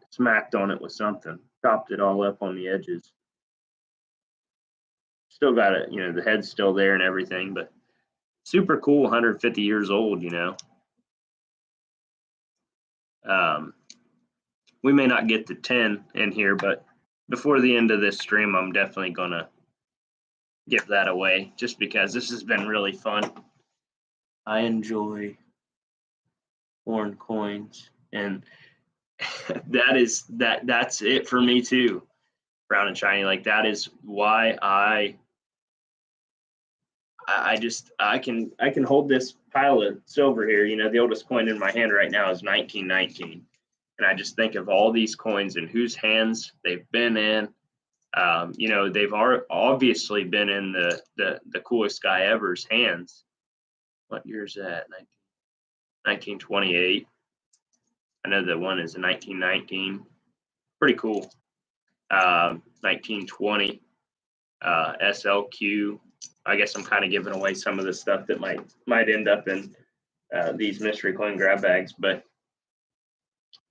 smacked on it with something, chopped it all up on the edges. Still got it, the head's still there and everything, but super cool. 150 years old, we may not get to 10 in here, but before the end of this stream, I'm definitely gonna give that away just because this has been really fun. I enjoy foreign coins, and that's it for me too. Brown and shiny, like that is why I can hold this pile of silver here. The oldest coin in my hand right now is 1919, and I just think of all these coins and whose hands they've been in. They've obviously been in the coolest guy ever's hands. What year is that? 1928. I know that one is a 1919. Pretty cool. 1920. SLQ. I guess I'm kind of giving away some of the stuff that might end up in these mystery coin grab bags, but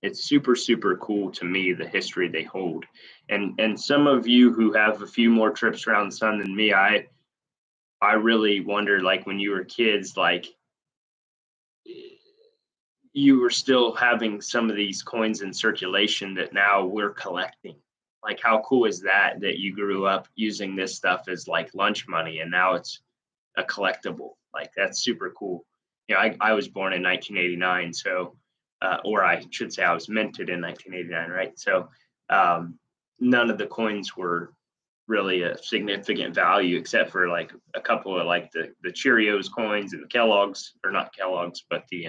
it's super cool to me, the history they hold. And some of you who have a few more trips around the sun than me, I really wonder, like when you were kids, like you were still having some of these coins in circulation that now we're collecting. Like how cool is that you grew up using this stuff as like lunch money and now it's a collectible? Like that's super cool. I was born in 1989, so or I should say I was minted in 1989, right? So none of the coins were really a significant value except for like a couple of like the Cheerios coins and the Kellogg's, or not Kellogg's, but the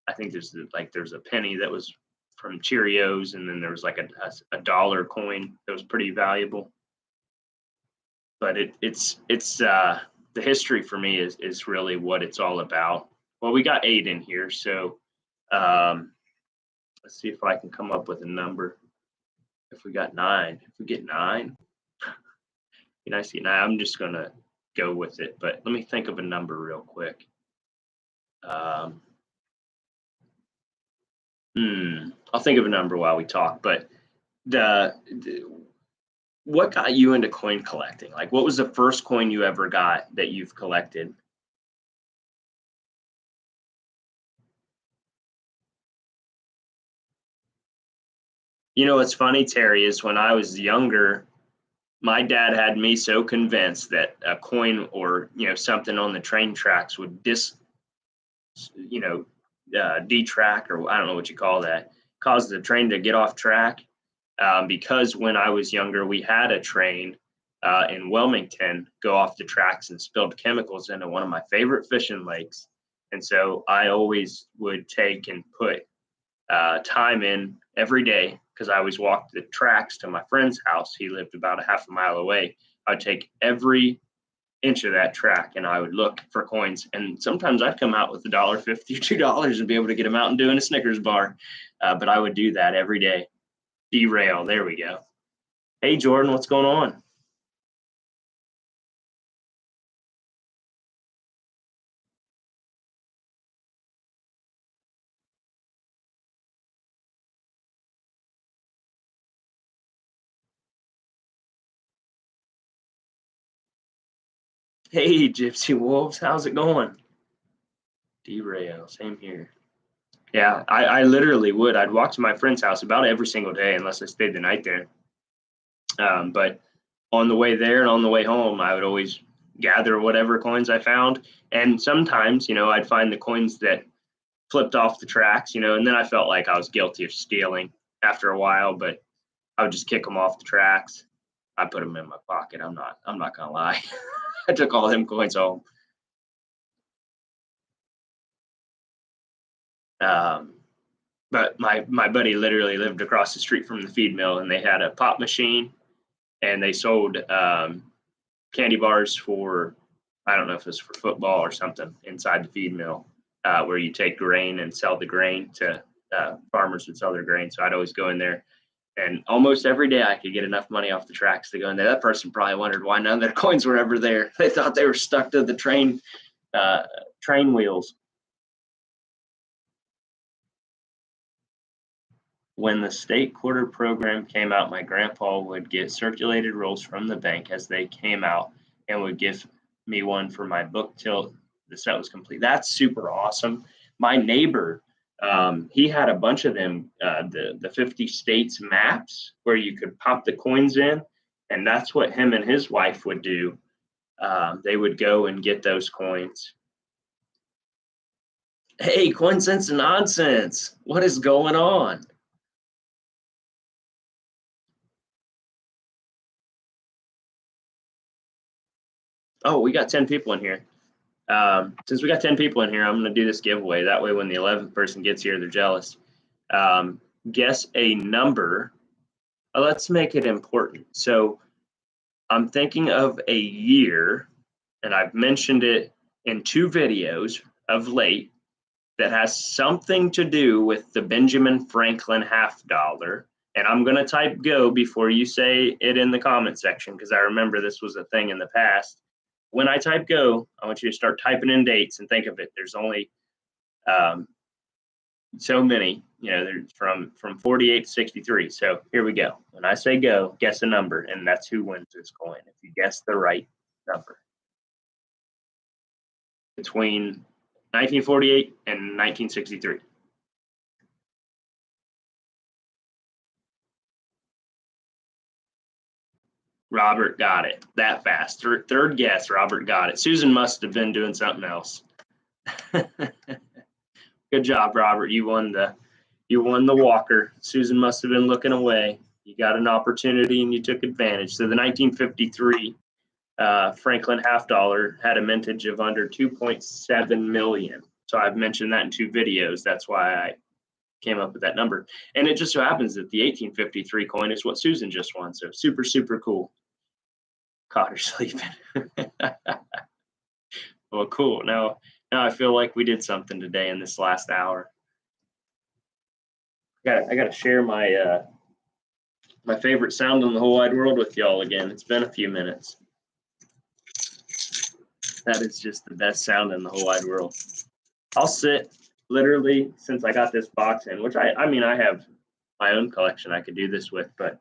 I think there's a penny that was from Cheerios, and then there was like a dollar coin that was pretty valuable. But it's the history for me is really what it's all about. Well, we got 8 in here, so let's see if I can come up with a number. If we got 9, if we get 9, be nice to get 9. I'm just gonna go with it, but let me think of a number real quick. I'll think of a number while we talk, but what got you into coin collecting? Like, what was the first coin you ever got that you've collected? What's funny, Terry, is when I was younger, my dad had me so convinced that a coin or something on the train tracks would detrack, or I don't know what you call that, cause the train to get off track. Because when I was younger, we had a train in Wilmington go off the tracks and spilled chemicals into one of my favorite fishing lakes. And so I always would take and put time in every day, because I always walked the tracks to my friend's house. He lived about a half a mile away. I'd take every inch of that track and I would look for coins. And sometimes I'd come out with $1.50 or $2 and be able to get a Mountain Dew and a Snickers bar. But I would do that every day. Derail. There we go. Hey, Jordan, what's going on? Hey, Gypsy Wolves, how's it going? Derail. Same here. Yeah, I literally would. I'd walk to my friend's house about every single day unless I stayed the night there. But on the way there and on the way home, I would always gather whatever coins I found. And sometimes, I'd find the coins that flipped off the tracks, and then I felt like I was guilty of stealing after a while, but I would just kick them off the tracks. I put them in my pocket. I'm not gonna lie. I took all them coins home. But my buddy literally lived across the street from the feed mill, and they had a pop machine, and they sold candy bars for, I don't know if it's for football or something, inside the feed mill, where you take grain and sell the grain to farmers would sell their grain. So I'd always go in there, and almost every day I could get enough money off the tracks to go in there. That person probably wondered why none of their coins were ever there. They thought they were stuck to the train wheels. When the state quarter program came out, my grandpa would get circulated rolls from the bank as they came out and would give me one for my book till the set was complete. That's super awesome. My neighbor, he had a bunch of them, the 50 states maps where you could pop the coins in, and that's what him and his wife would do. They would go and get those coins. Hey, Coin Sense and Nonsense, what is going on? Oh, we got 10 people in here. Since we got 10 people in here, I'm going to do this giveaway. That way, when the 11th person gets here, they're jealous. Guess a number. Let's make it important. So I'm thinking of a year, and I've mentioned it in 2 videos of late, that has something to do with the Benjamin Franklin $50. And I'm going to type go before you say it in the comment section, because I remember this was a thing in the past. When I type go, I want you to start typing in dates and think of it. There's only so many, there's from 48 to 63. So here we go. When I say go, guess a number, and that's who wins this coin. If you guess the right number. Between 1948 and 1963. Robert got it that fast. Third guess, Robert got it. Susan must have been doing something else. Good job, Robert. You won the walker. Susan must have been looking away. You got an opportunity and you took advantage. So the 1953 Franklin $50 had a mintage of under 2.7 million. So I've mentioned that in 2 videos. That's why I came up with that number. And it just so happens that the 1853 coin is what Susan just won. So super, super cool. Caught her sleeping. Well, cool. Now I feel like we did something today in this last hour. I got to share my my favorite sound in the whole wide world with y'all again. It's been a few minutes. That is just the best sound in the whole wide world. I'll sit literally since I got this box in, which I mean, I have my own collection I could do this with, but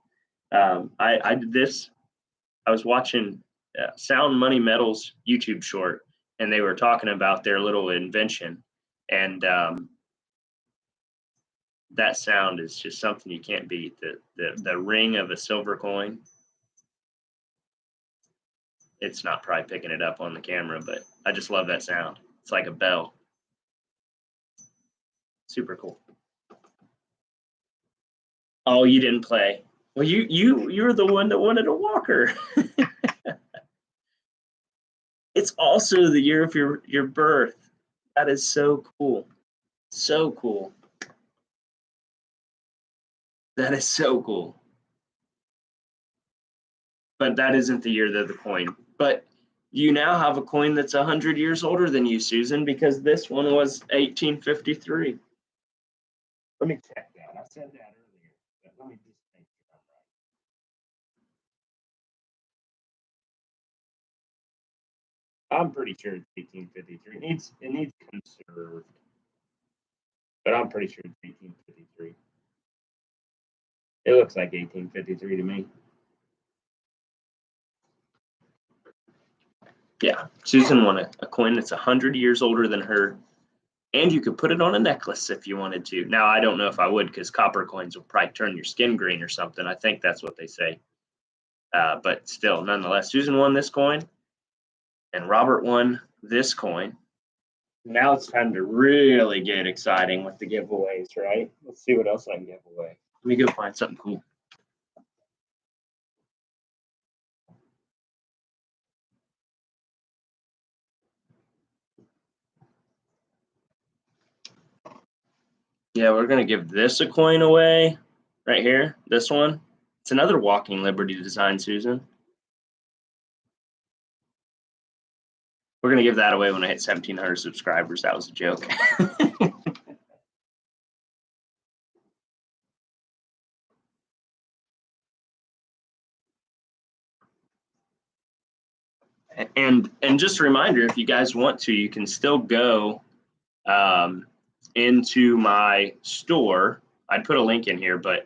I did this. I was watching Sound Money Metals YouTube short, and they were talking about their little invention, and that sound is just something you can't beat. The ring of a silver coin. It's not probably picking it up on the camera, but I just love that sound. It's like a bell. Super cool. Oh, you didn't play. Well, you're the one that wanted a walker. It's also the year of your birth. That is so cool. So cool. That is so cool. But that isn't the year of the coin. But you now have a coin that's 100 years older than you, Susan, because this one was 1853. Let me check that. I said that earlier, but let me just make sure I'm right. I'm pretty sure it's 1853. It needs conserved, but I'm pretty sure it's 1853. It looks like 1853 to me. Yeah, Susan won a coin that's 100 years older than her, and you could put it on a necklace if you wanted to. Now, I don't know if I would, because copper coins will probably turn your skin green or something. I think that's what they say. But still, nonetheless, Susan won this coin, and Robert won this coin. Now it's time to really get exciting with the giveaways, right? Let's see what else I can give away. Let me go find something cool. Yeah, we're going to give this a coin away right here. This one. It's another Walking Liberty design, Susan. We're going to give that away when I hit 1,700 subscribers. That was a joke. And just a reminder, if you guys want to, you can still go into my store. I'd put a link in here, but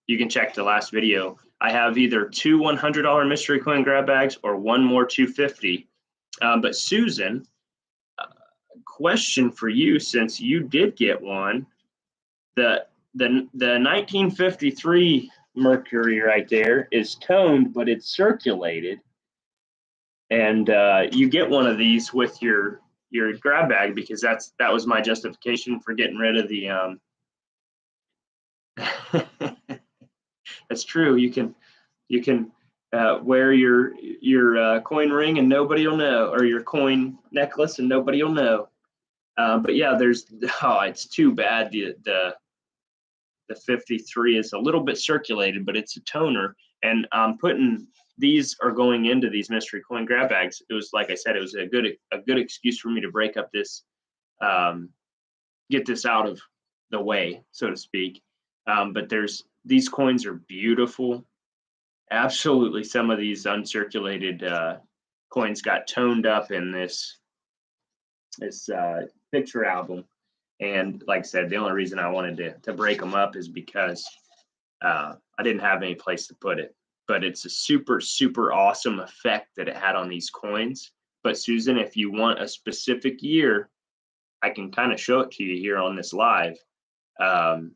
you can check the last video. I have either 2 $100 mystery coin grab bags or 1 more 250. But Susan, question for you, since you did get one, the 1953 Mercury right there is toned, but it's circulated. And you get one of these with your grab bag, because that was my justification for getting rid of the that's true. You can wear your coin ring and nobody will know, or your coin necklace and nobody will know. But yeah, it's too bad the 53 is a little bit circulated, but it's a toner, and I'm putting these are going into these mystery coin grab bags. It was, like I said, it was a good excuse for me to break up this, get this out of the way, so to speak. But these coins are beautiful. Absolutely, some of these uncirculated coins got toned up in this picture album. And like I said, the only reason I wanted to break them up is because I didn't have any place to put it. But it's a super, super awesome effect that it had on these coins. But Susan, if you want a specific year, I can kind of show it to you here on this live. The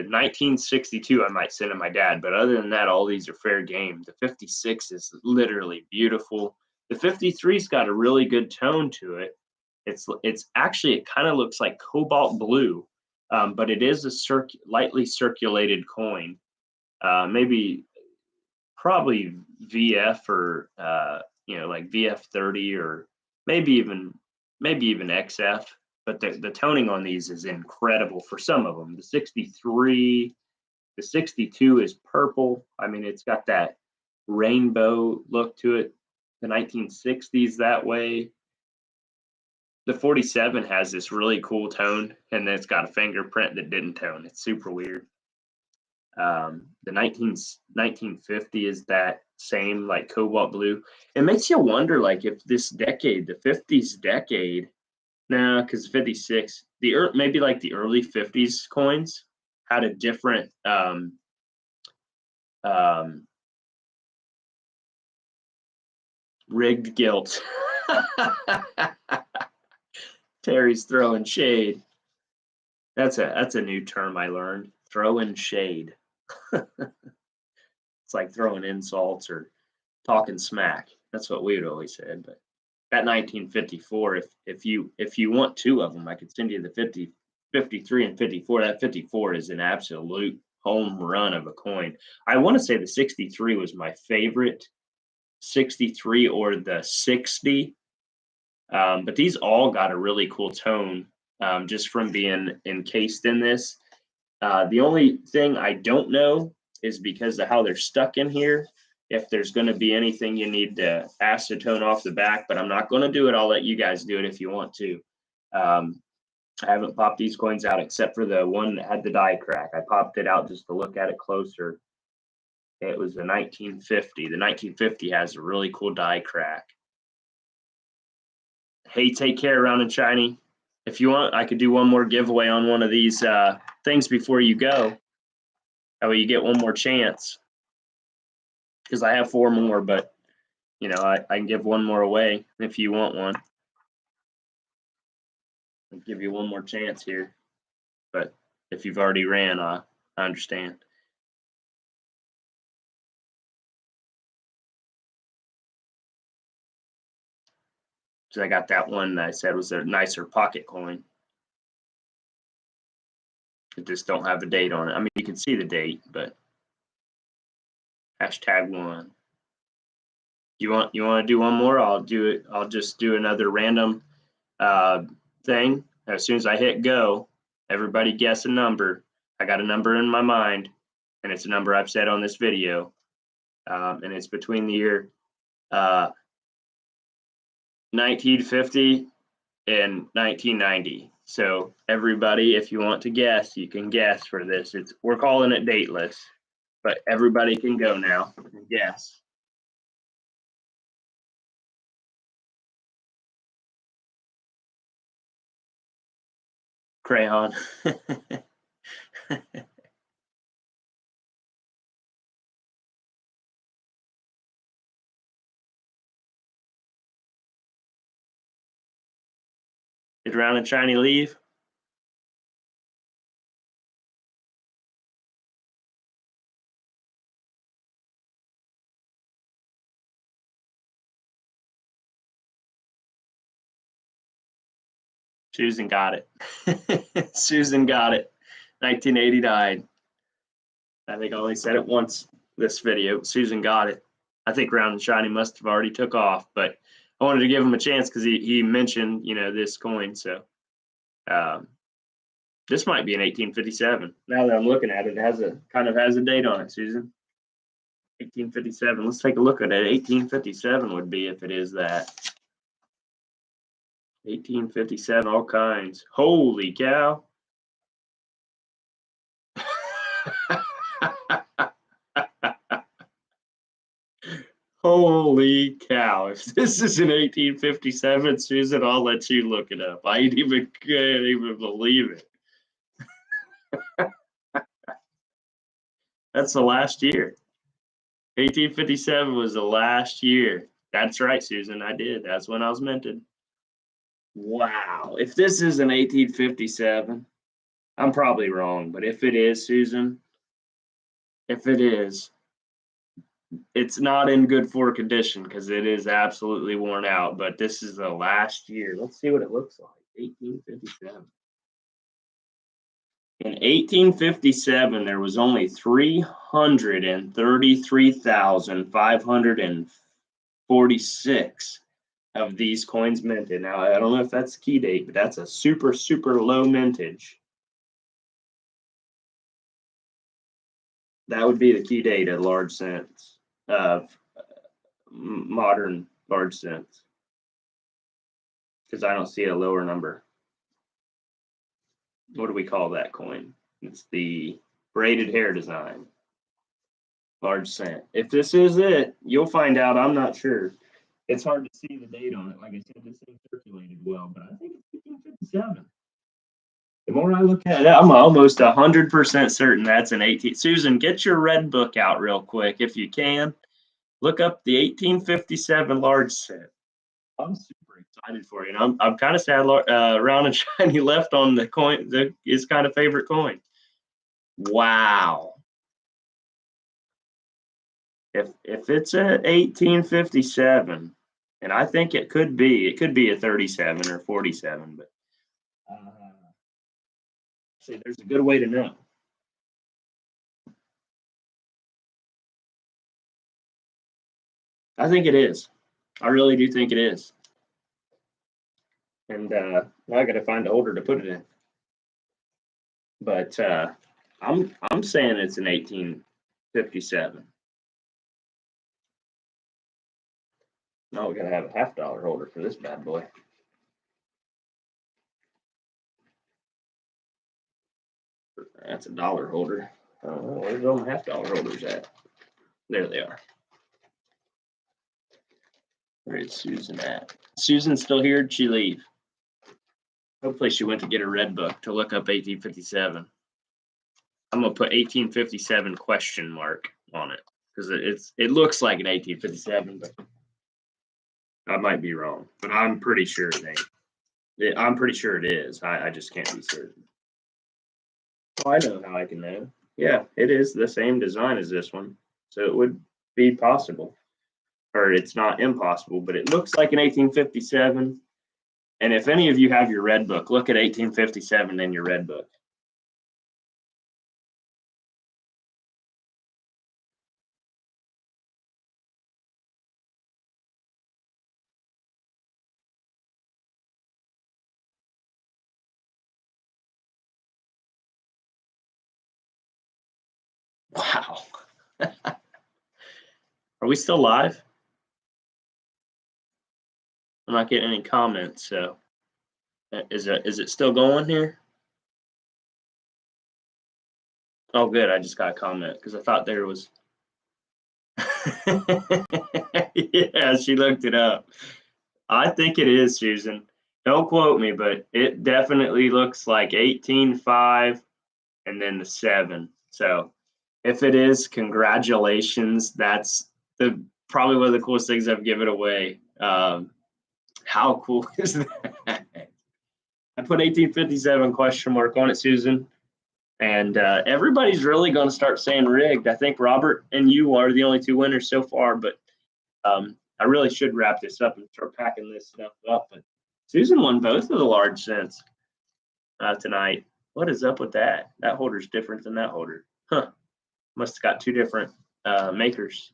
1962, I might send to my dad, but other than that, all these are fair game. The 56 is literally beautiful. The 53's got a really good tone to it. It's actually, it kind of looks like cobalt blue, but it is a lightly circulated coin. Probably VF or like VF30, or maybe even XF. But the toning on these is incredible for some of them. The 63, the 62 is purple. I mean, it's got that rainbow look to it. The 1960s that way. The 47 has this really cool tone, and then it's got a fingerprint that didn't tone. It's super weird. The 1950 is that same, like, cobalt blue. It makes you wonder, like, if this decade, the 50s decade, no, because 56, maybe like the early 50s coins had a different rigged gilt. Terry's throwing shade. That's a new term I learned. Throwing shade. It's like throwing insults or talking smack. That's what we would always said. But that 1954, if you want 2 of them, I could send you the 53 and 54. That 54 is an absolute home run of a coin. I want to say the 63 was my favorite 63, or the 60. But these all got a really cool tone, just from being encased in this. The only thing I don't know is, because of how they're stuck in here, if there's going to be anything you need to acetone off the back, but I'm not going to do it. I'll let you guys do it if you want to. I haven't popped these coins out except for the one that had the die crack. I popped it out just to look at it closer. It was the 1950. The 1950 has a really cool die crack. Hey, take care, Round and Shiny. If you want, I could do one more giveaway on one of these things before you go. That way you get one more chance. Because I have 4 more, but I can give one more away if you want one. I'll give you one more chance here. But if you've already ran, I understand. So I got that one that I said was a nicer pocket coin. It just don't have a date on it. I mean, you can see the date, but #1. You want to do one more? I'll do it. I'll just do another random thing. As soon as I hit go, everybody guess a number. I got a number in my mind, and it's a number I've said on this video, and it's between the year 1950 and 1990. So everybody, if you want to guess, you can guess for this. We're calling it dateless, but everybody can go now and guess. Crayon. Did Round and Shiny leave? Susan got it. Susan got it. 1989. I think I only said it once this video. Susan got it. I think Round and Shiny must have already took off, but I wanted to give him a chance because he mentioned, this coin. So this might be an 1857. Now that I'm looking at it, it kind of has a date on it, Susan. 1857. Let's take a look at it. 1857 would be if it is that. 1857, all kinds. Holy cow. Holy cow. If this is an 1857, Susan, I'll let you look it up. I can't even believe it. That's the last year. 1857 was the last year. That's right, Susan. I did. That's when I was minted. Wow. If this is an 1857, I'm probably wrong, but if it is, Susan, if it is, it's not in good for condition because it is absolutely worn out, but this is the last year. Let's see what it looks like. 1857. In 1857, there was only 333,546 of these coins minted. Now, I don't know if that's the key date, but that's a super, super low mintage. That would be the key date at large cents of modern large cents, because I don't see a lower number. What do we call that coin? It's the braided hair design, large cent. If this is it, you'll find out. I'm not sure. It's hard to see the date on it. Like I said, this thing circulated well, but I think it's 1857. The more I look at it, I'm almost 100% certain that's an 18. Susan, get your red book out real quick if you can. Look up the 1857 large cent. I'm super excited for you. And I'm kind of sad Round and Shiny left on the coin, his kind of favorite coin. Wow. If it's a 1857, and I think it could be a 37 or 47, but see, there's a good way to know. I think it is. I really do think it is. And now I got to find a holder to put it in. But I'm saying it's an 1857. Now we got to have a $50 holder for this bad boy. That's a dollar holder. Where's all my $50 holders at? There they are. Where is Susan at? Susan's still here? Did she leave? Hopefully she went to get her red book to look up 1857. I'm gonna put 1857 question mark on it because it looks like an 1857, but I might be wrong. But I'm pretty sure it ain't. I'm pretty sure it is. I just can't be certain. Oh, I know how I can know. Yeah, it is the same design as this one, so it would be possible. Or it's not impossible, but it looks like an 1857. And if any of you have your red book, look at 1857 in your red book. Wow. Are we still live? I'm not getting any comments. So is it still going here? Oh, good. I just got a comment because I thought there was. Yeah, she looked it up. I think it is, Susan. Don't quote me, but it definitely looks like 18.5 and then the 7. So if it is, congratulations. That's the probably one of the coolest things I've given away. How cool is that? I put 1857 question mark on it, Susan. And everybody's really going to start saying rigged. I think Robert and you are the only two winners so far, but I really should wrap this up and start packing this stuff up. But Susan won both of the large cents tonight. What is up with that? That holder's different than that holder. Huh. Must have got two different makers.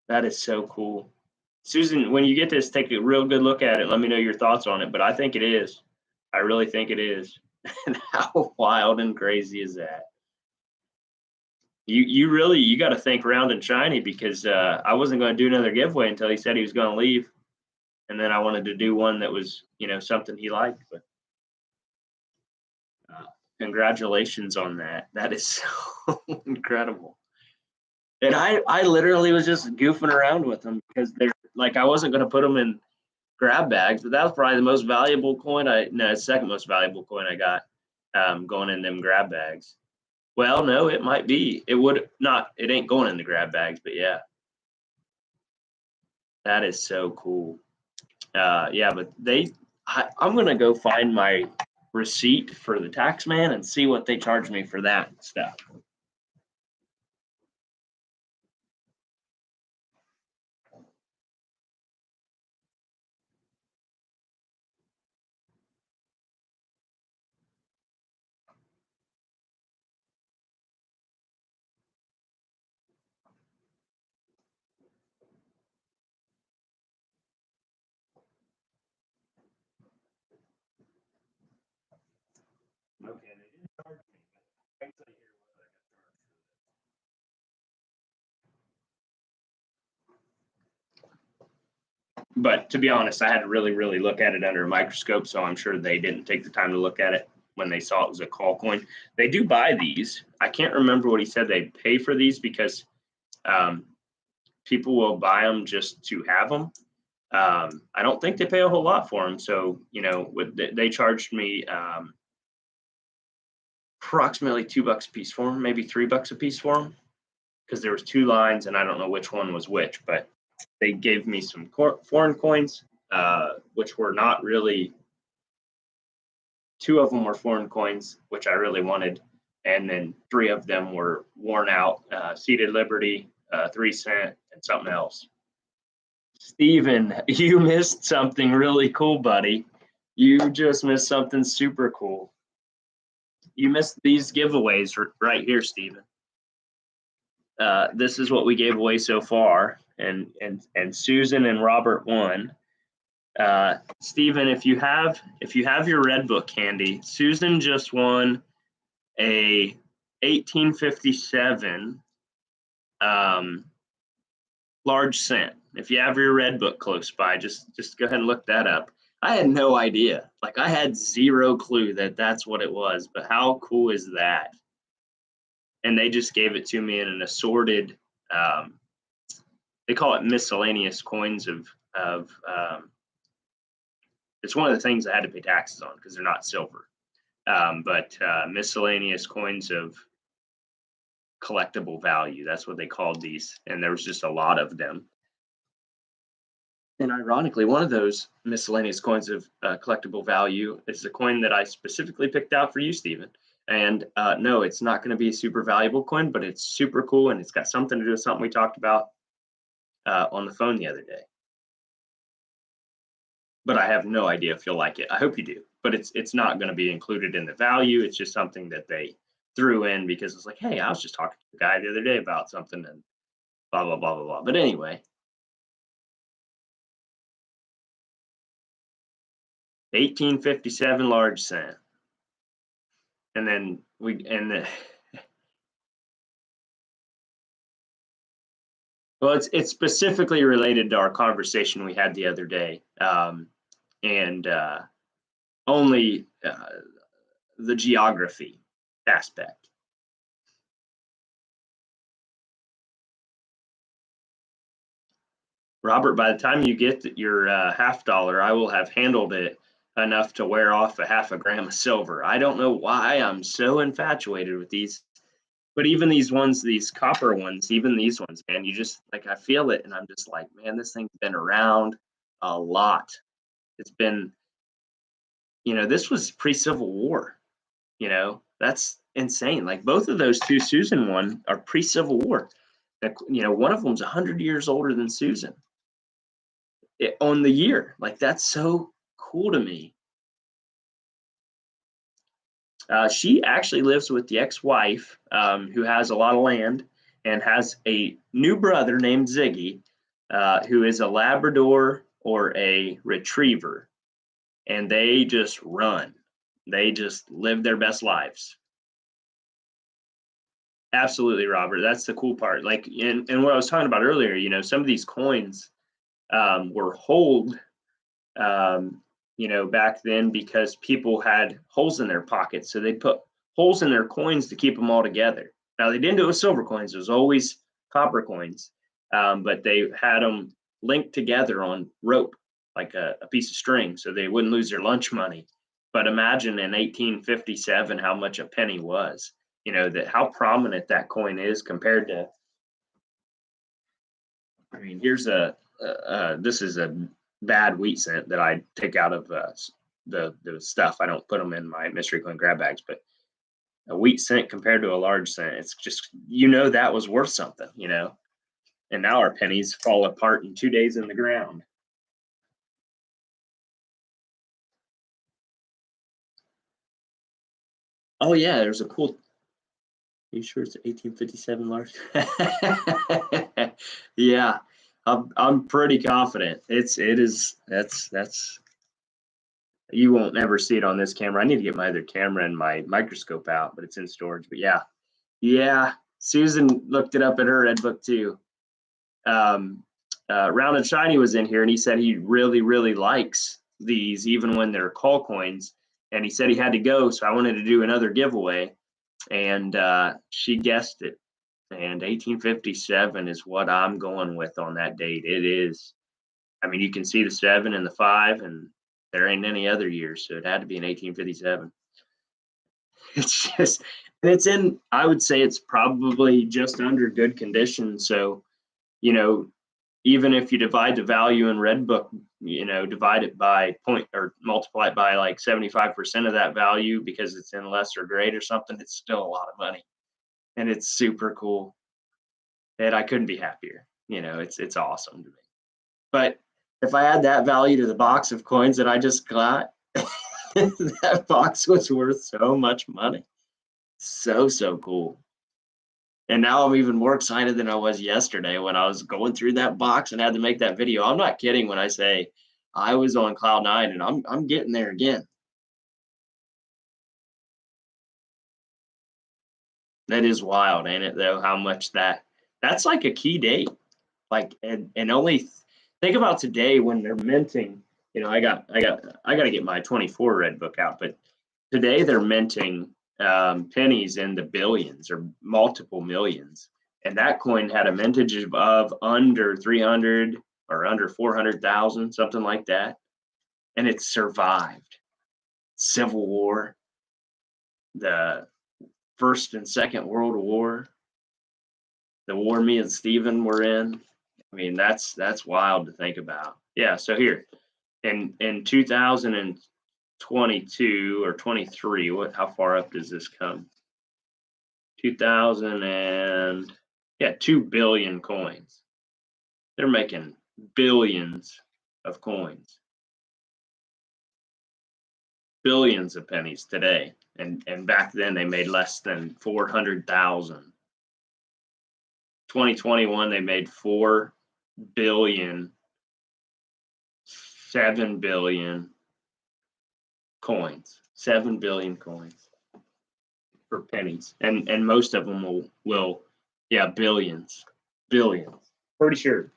That is so cool. Susan, when you get this, take a real good look at it. Let me know your thoughts on it. But I think it is. I really think it is. And how wild and crazy is that? You got to think round and shiny because I wasn't going to do another giveaway until he said he was going to leave, and then I wanted to do one that was something he liked. But congratulations on that. That is so incredible. And I literally was just goofing around with them because they're like I wasn't going to put them in grab bags, but that was probably the most valuable coin second most valuable coin I got going in them grab bags. Well, no, it might be. It would not. It ain't going in the grab bags, but yeah, that is so cool. Yeah, but I'm gonna go find my receipt for the tax man and see what they charge me for that stuff. Okay, they didn't charge me, but wait till you hear what I got charged. But to be honest, I had to really, really look at it under a microscope, so I'm sure they didn't take the time to look at it when they saw it was a call coin. They do buy these. I can't remember what he said they pay for these because people will buy them just to have them. I don't think they pay a whole lot for them. So, they charged me approximately $2 a piece for them, maybe $3 a piece for them, because there was two lines and I don't know which one was which, but they gave me some foreign coins, which were not really. Two of them were foreign coins, which I really wanted, and then three of them were worn out, Seated Liberty, 3 cent, and something else. Steven, you missed something really cool, buddy. You just missed something super cool. You missed these giveaways right here, Steven. This is what we gave away so far, and Susan and Robert won. Steven, if you have your red book handy, Susan just won a 1857 large cent. If you have your red book close by, just go ahead and look that up. I had no idea. Like I had zero clue that that's what it was, but how cool is that? And they just gave it to me in an assorted, they call it miscellaneous coins of it's one of the things I had to pay taxes on because they're not silver. But miscellaneous coins of collectible value. That's what they called these. And there was just a lot of them. And ironically, one of those miscellaneous coins of collectible value is a coin that I specifically picked out for you, Stephen. And no, it's not going to be a super valuable coin, but it's super cool. And it's got something to do with something we talked about on the phone the other day. But I have no idea if you'll like it. I hope you do. But it's not going to be included in the value. It's just something that they threw in because it's like, hey, I was just talking to a guy the other day about something and blah, blah, blah, blah, blah. But anyway, 1857 large cent. And then Well, it's specifically related to our conversation we had the other day, and only the geography aspect. Robert, by the time you get your $50, I will have handled it enough to wear off a half a gram of silver. I don't know why I'm so infatuated with these, but even these ones, these copper ones, even these ones, man, you just like, I feel it and I'm just like, man, this thing's been around a lot. It's been, this was pre-Civil War, that's insane. Like both of those two Susan one are pre-Civil War. One of them's 100 years older than Susan. On the year. Like that's so cool to me. She actually lives with the ex-wife, who has a lot of land and has a new brother named Ziggy, who is a Labrador or a Retriever, and they just run. They just live their best lives. Absolutely, Robert. That's the cool part. Like, and what I was talking about earlier, some of these coins were holed, back then because people had holes in their pockets. So they'd put holes in their coins to keep them all together. Now, they didn't do it with silver coins. It was always copper coins, but they had them linked together on rope, like a piece of string, so they wouldn't lose their lunch money. But imagine in 1857 how much a penny was. That how prominent that coin is compared to. I mean, here's this is a bad wheat cent that I take out of the stuff. I don't put them in my mystery coin grab bags, but a wheat cent compared to a large cent, it's just, that was worth something, and now our pennies fall apart in 2 days in the ground. Oh yeah, there's a cool. Are you sure it's 1857 large? Yeah, I'm pretty confident. It is. That's. You won't never see it on this camera. I need to get my other camera and my microscope out, but it's in storage. But yeah. Susan looked it up in her red book too. Rounded Shiny was in here, and he said he really, really likes these, even when they're call coins. And he said he had to go, so I wanted to do another giveaway. And she guessed it. And 1857 is what I'm going with on that date. It is. I mean, you can see the 7 and the 5, and there ain't any other years, so it had to be in 1857. It's just, it's in, I would say it's probably just under good condition. So, even if you divide the value in Red Book, divide it by point or multiply it by like 75% of that value because it's in lesser grade or something, it's still a lot of money. And it's super cool. And I couldn't be happier. It's awesome to me. But if I add that value to the box of coins that I just got, that box was worth so much money. So cool. And now I'm even more excited than I was yesterday when I was going through that box and had to make that video. I'm not kidding when I say I was on cloud nine, and I'm getting there again. That is wild, ain't it, though, how much that's like a key date. Like, and only think about today when they're minting. I got to get my 24 red book out, but today they're minting pennies in the billions or multiple millions, and that coin had a mintage of under 300 or under 400,000, something like that, and it survived Civil War, the First and Second World War, the war me and Steven were in. I mean, that's wild to think about. Yeah, so here in 2022 or 23, how far up does this come? 2000 and 2 billion coins. They're making billions of coins, billions of pennies today, and back then they made less than 400,000. 2021 they made 4 billion, 7 billion coins, 7 billion coins for pennies, and most of them will billions. Pretty sure.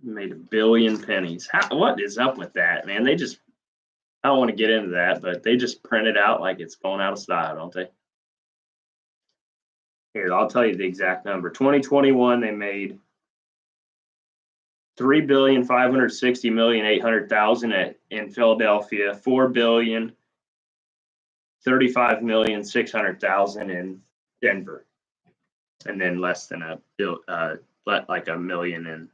Made 1 billion pennies. What is up with that, man? They just, I don't want to get into that, but they just print it out like it's going out of style, don't they? Here, I'll tell you the exact number. 2021, they made 3,560,800,000 in Philadelphia, 4,035,600,000 in Denver, and then less than like a million in.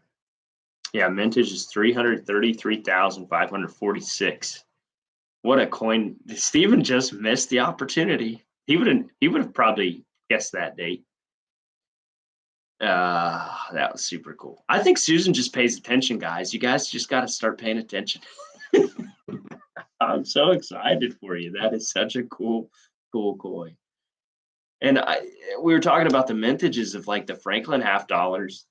Yeah, mintage is 333,546. What a coin! Steven just missed the opportunity. He would have probably guessed that date. That was super cool. I think Susan just pays attention, guys. You guys just got to start paying attention. I'm so excited for you. That is such a cool coin. And we were talking about the mintages of like the Franklin half dollars.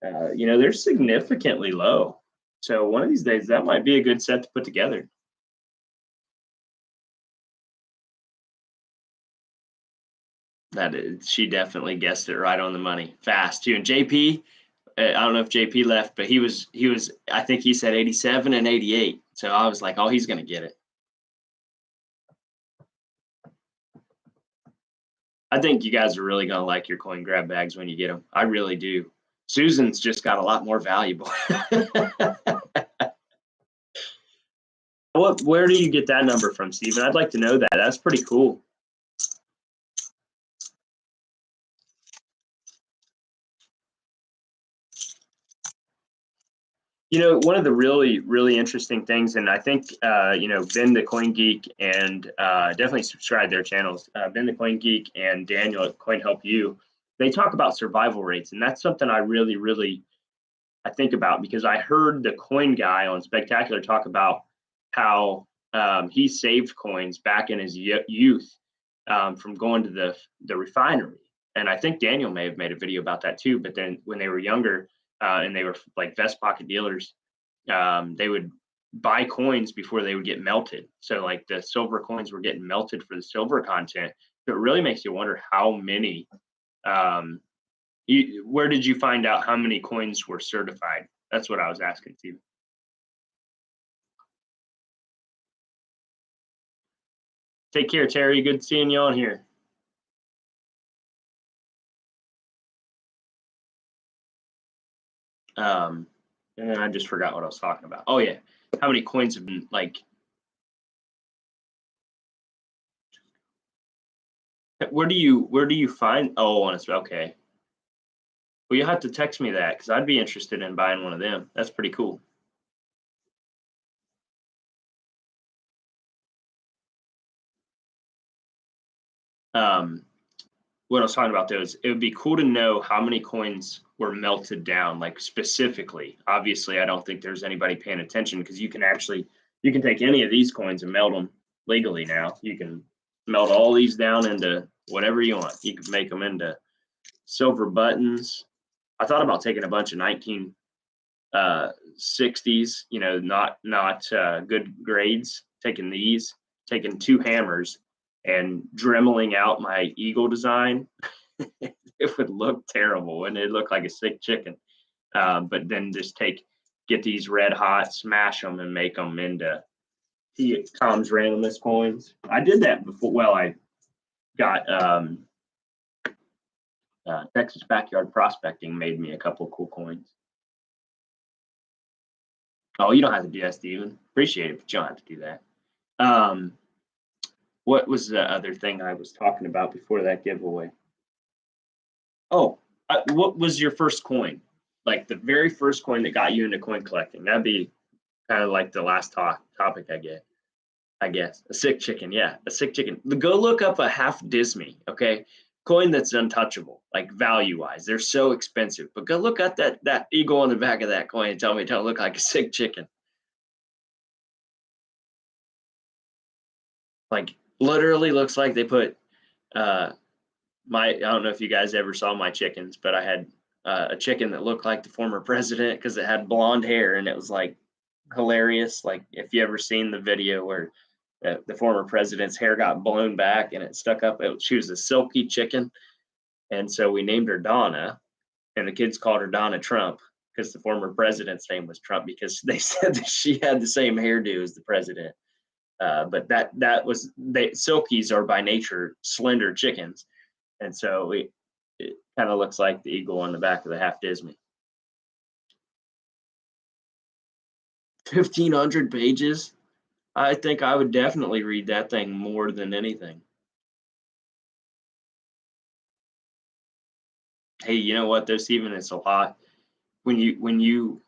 They're significantly low. So one of these days, that might be a good set to put together. She definitely guessed it right on the money, fast too. And JP, I don't know if JP left, but he was. I think he said 87 and 88. So I was like, oh, he's gonna get it. I think you guys are really gonna like your coin grab bags when you get them. I really do. Susan's just got a lot more valuable. Where do you get that number from, Steven? I'd like to know that. That's pretty cool. One of the really, really interesting things, and I think, Ben the Coin Geek and definitely subscribe to their channels. Ben the Coin Geek and Daniel at Coin Help You, they talk about survival rates. And that's something I really, really, I think about, because I heard the coin guy on Spectacular talk about how he saved coins back in his youth from going to the refinery. And I think Daniel may have made a video about that too. But then when they were younger, and they were like vest pocket dealers, they would buy coins before they would get melted. So like the silver coins were getting melted for the silver content. So it really makes you wonder how many, where did you find out how many coins were certified? That's what I was asking, Steve. Take care, Terry. Good seeing you on here. And then I just forgot what I was talking about. Oh yeah, how many coins have been like? Where do you find? Oh, okay. Well, you have to text me that, because I'd be interested in buying one of them. That's pretty cool. What I was talking about though is it would be cool to know how many coins were melted down, like specifically. Obviously, I don't think there's anybody paying attention, because you can take any of these coins and melt them legally now. You can melt all these down into whatever you want. You can make them into silver buttons. I thought about taking a bunch of 1960s, not good grades, taking 2 hammers and dremeling out my eagle design. It would look terrible, and it'd look like a sick chicken. But then just get these red hot, smash them, and make them into Tom's Randomness coins. I did that before. Well, I got Texas Backyard Prospecting made me a couple of cool coins. Oh, you don't have to do that, Steven. Appreciate it, but you don't have to do that. What was the other thing I was talking about before that giveaway? Oh, what was your first coin? Like the very first coin that got you into coin collecting? That'd be kind of like the last topic I guess. A sick chicken, yeah, a sick chicken. Go look up a half Disney, okay? Coin that's untouchable, like value-wise. They're so expensive. But go look at that eagle on the back of that coin and tell me it don't look like a sick chicken. Like literally looks like they put I don't know if you guys ever saw my chickens, but I had a chicken that looked like the former president because it had blonde hair, and it was like hilarious. Like if you ever seen the video where the former president's hair got blown back and it stuck up, she was a silky chicken. And so we named her Donna. and the kids called her Donna Trump because the former president's name was Trump because they said that she had the same hairdo as the president. But that was they silkies are by nature slender chickens, and so it kind of looks like the eagle on the back of the Half Disney. 1,500 pages. I think I would definitely read that thing more than anything. Hey, you know what though, Stephen? It's a lot. When you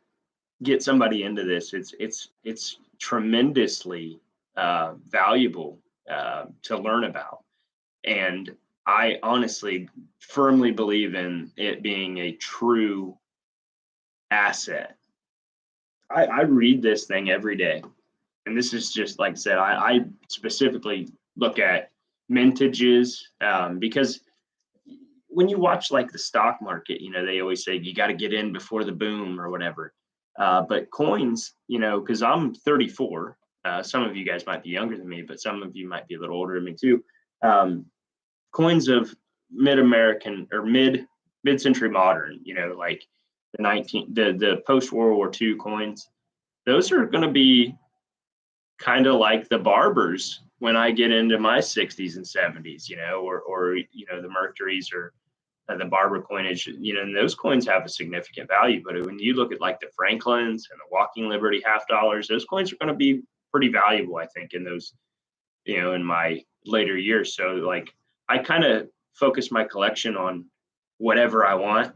get somebody into this, it's tremendously valuable to learn about. And I honestly firmly believe in it being a true asset. I read this thing every day, and this is just like I said. I specifically look at mintages because when you watch like the stock market, they always say you got to get in before the boom or whatever. But coins, because I'm 34, some of you guys might be younger than me, but some of you might be a little older than me too. Coins of mid-American or mid-century modern, like the post World War II coins, those are going to be kind of like the barbers when I get into my 60s and 70s, or the Mercuries or the barber coinage, and those coins have a significant value. But when you look at like the Franklins and the Walking Liberty half dollars, those coins are going to be pretty valuable, I think, in those, in my later years. So like I kind of focus my collection on whatever I want.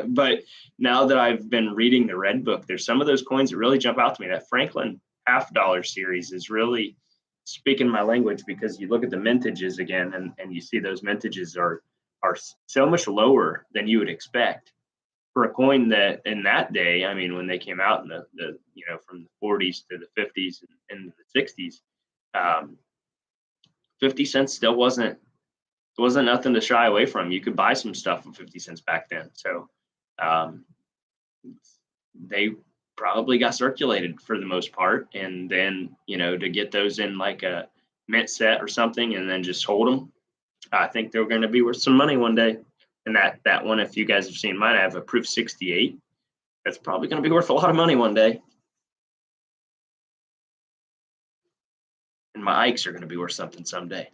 But now that I've been reading the Red Book, there's some of those coins that really jump out to me. That Franklin half dollar series is really speaking my language because you look at the mintages again and you see those mintages are so much lower than you would expect for a coin that in that day, I mean, when they came out in the from the 40s to the 50s and the 60s, 50 cents still wasn't nothing to shy away from. You could buy some stuff for 50 cents back then. So um, they probably got circulated for the most part. And then, to get those in like a mint set or something and then just hold them, I think they're going to be worth some money one day. And that one, if you guys have seen mine, I have a Proof 68. That's probably going to be worth a lot of money one day. And my Ikes are going to be worth something someday.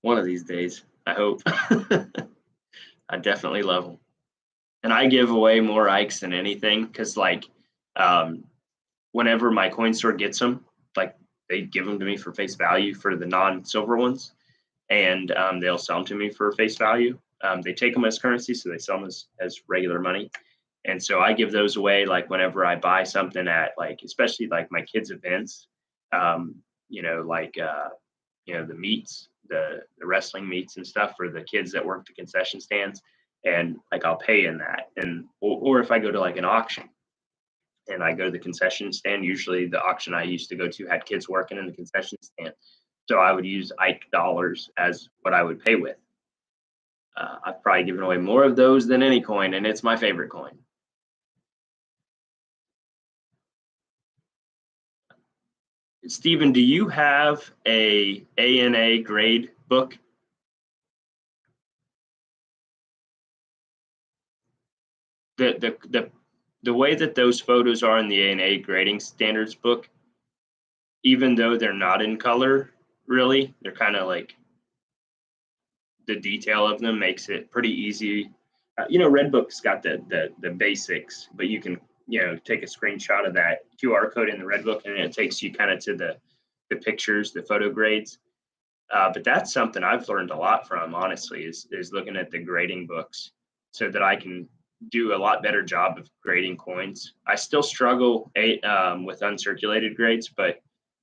One of these days, I hope. I definitely love them. And I give away more Ikes than anything because, like, whenever my coin store gets them, like, they give them to me for face value for the non-silver ones, and they'll sell them to me for face value. They take them as currency, so they sell them as regular money. And so I give those away, like, whenever I buy something at, like, especially, like, my kids' events, the meets, the wrestling meets and stuff for the kids that work the concession stands. And, like, I'll pay in that. And or if I go to, like, an auction and I go to the concession stand, usually the auction I used to go to had kids working in the concession stand. So I would use Ike dollars as what I would pay with. I've probably given away more of those than any coin, and it's my favorite coin. Stephen, do you have a ANA grade book? The way that those photos are in the ANA grading standards book, even though they're not in color, really, they're kind of like the detail of them makes it pretty easy. Redbook's got the basics, but you can take a screenshot of that QR code in the Redbook, and it takes you kind of to the pictures, the photo grades. But that's something I've learned a lot from, honestly, is looking at the grading books so that I can do a lot better job of grading coins. I still struggle with uncirculated grades, but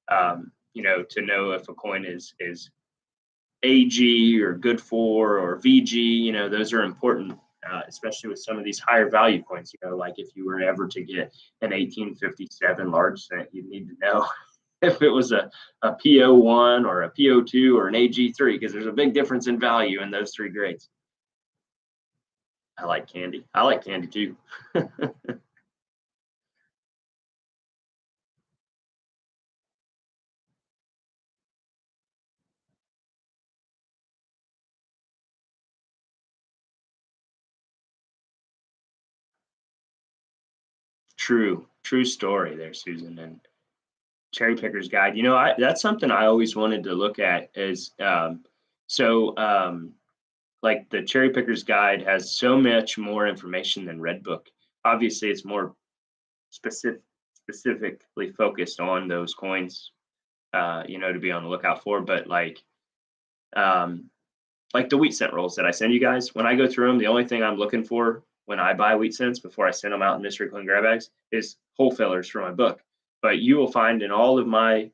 to know if a coin is AG or good for or VG, those are important, especially with some of these higher value coins. Like if you were ever to get an 1857 large cent, you'd need to know if it was a PO1 or a PO2 or an AG3, because there's a big difference in value in those three grades. I like candy. I like candy too. True story there, Susan. And Cherry Picker's Guide. That's something I always wanted to look at. So like the Cherry Picker's Guide has so much more information than Redbook. Obviously, it's more specifically focused on those coins, to be on the lookout for. But like the wheat cent rolls that I send you guys, when I go through them, the only thing I'm looking for when I buy wheat cents before I send them out in mystery coin grab bags is hole fillers for my book. But you will find in all of my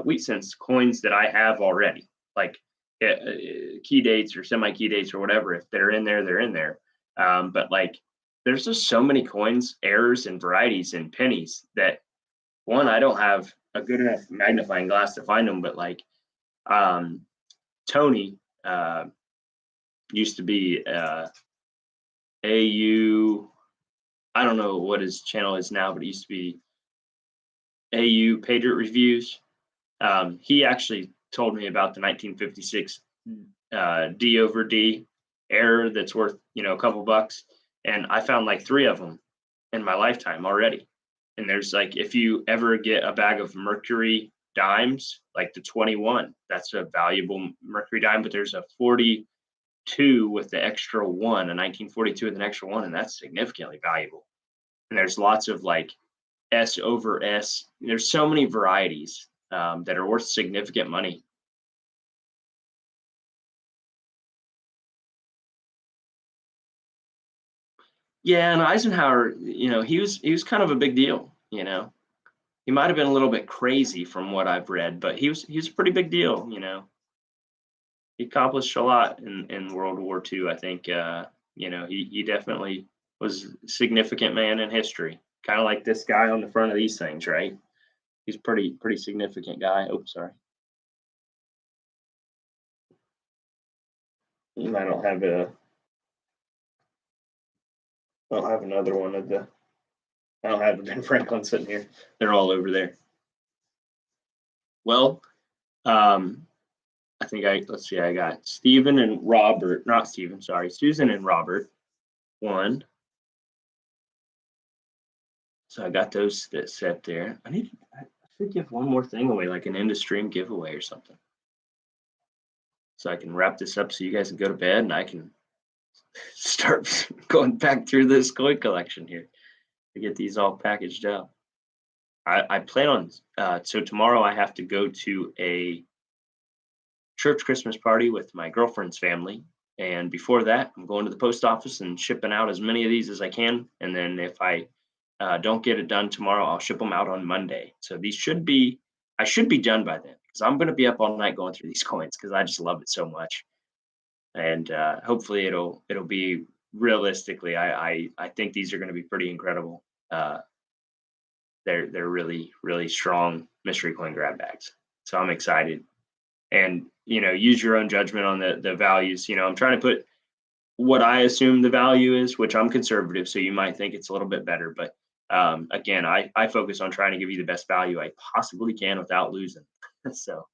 wheat cents coins that I have already, like key dates or semi key dates or whatever. If they're in there, they're in there. But like, there's just so many coins, errors, and varieties and pennies that one, I don't have a good enough magnifying glass to find them. But like Tony used to be AU. I don't know what his channel is now, but it used to be AU Patriot Reviews. He actually told me about the 1956 D over D error that's worth, a couple bucks. And I found like 3 of them in my lifetime already. And there's like, if you ever get a bag of Mercury dimes, like the 21, that's a valuable Mercury dime, but there's a 42 with the extra 1, a 1942 with an extra 1, and that's significantly valuable. And there's lots of like S over S. There's so many varieties that are worth significant money. Yeah, and Eisenhower, he was kind of a big deal. He might have been a little bit crazy from what I've read, but he was a pretty big deal. He accomplished a lot in World War II. I think he definitely was a significant man in history. Kind of like this guy on the front of these things, right? He's pretty significant guy. Oh, sorry. I don't have another one of the. I don't have Ben Franklin sitting here. They're all over there. Well, I think let's see. I got Stephen and Robert. Not Stephen. Sorry, Susan and Robert. 1. So I got those set there. I should give one more thing away, like an end of stream giveaway or something. So I can wrap this up so you guys can go to bed and I can start going back through this coin collection here to get these all packaged up. I plan on, so tomorrow I have to go to a church Christmas party with my girlfriend's family. And before that, I'm going to the post office and shipping out as many of these as I can. And then if I don't get it done tomorrow, I'll ship them out on Monday. So I should be done by then because I'm going to be up all night going through these coins because I just love it so much. And hopefully it'll be realistically, I think these are going to be pretty incredible. They're really, really strong mystery coin grab bags. So I'm excited. And, use your own judgment on the values. I'm trying to put what I assume the value is, which I'm conservative. So you might think it's a little bit better. But again, I focus on trying to give you the best value I possibly can without losing. So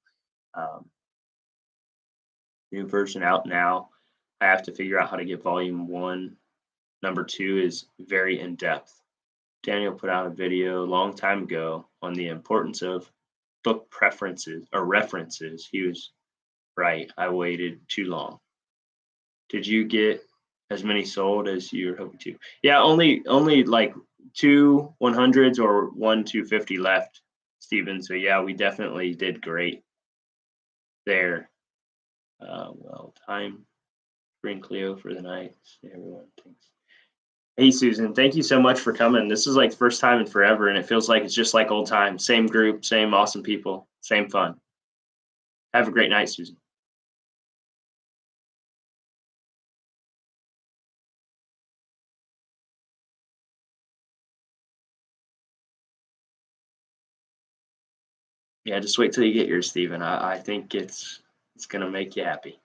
new version out now. I have to figure out how to get volume 1. Number 2 is very in-depth. Daniel put out a video a long time ago on the importance of book preferences or references. He was right. I waited too long. Did you get as many sold as you were hoping to? Yeah, only like 2 100s or 1 250 left, Stephen. So yeah, we definitely did great there. Well, time bring Cleo for the night. Everyone thinks. Hey Susan, thank you so much for coming. This is like the first time in forever, and it feels like it's just like old times. Same group, same awesome people, same fun. Have a great night, Susan. Yeah, just wait till you get yours, Stephen. I think it's gonna make you happy.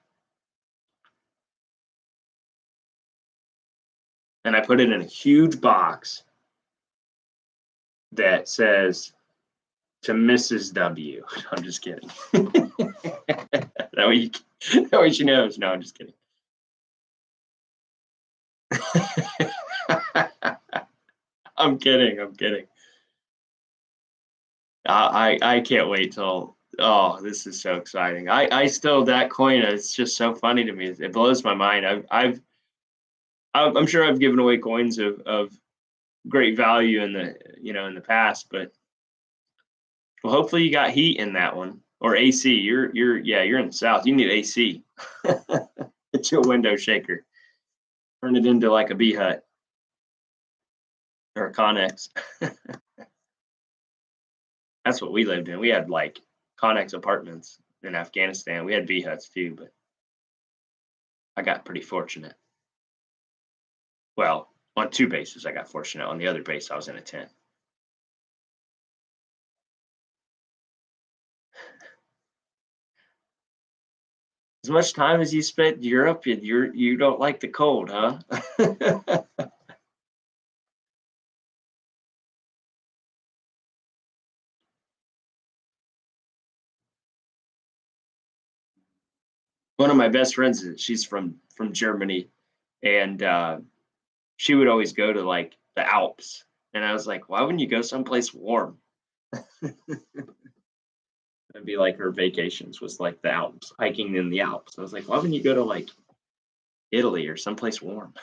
And I put it in a huge box that says to Mrs. W. I'm just kidding. that way she knows. No, I'm just kidding. I'm kidding. I'm kidding. I can't wait till. Oh, this is so exciting. I still that coin. It's just so funny to me. It blows my mind. I'm sure I've given away coins of great value in the in the past, but well, hopefully you got heat in that one or AC. You're in the south. You need AC. It's your window shaker. Turn it into like a bee hut or a Connex. That's what we lived in. We had like Connex apartments in Afghanistan. We had bee huts too, but I got pretty fortunate. Well, on two bases, I got fortunate. On the other base, I was in a tent. As much time as you spent in Europe, you don't like the cold, huh? One of my best friends, she's from Germany, and she would always go to like the Alps, and I was like, why wouldn't you go someplace warm? That'd be like her vacations was like the Alps, hiking in the Alps. I was like, why wouldn't you go to like Italy or someplace warm?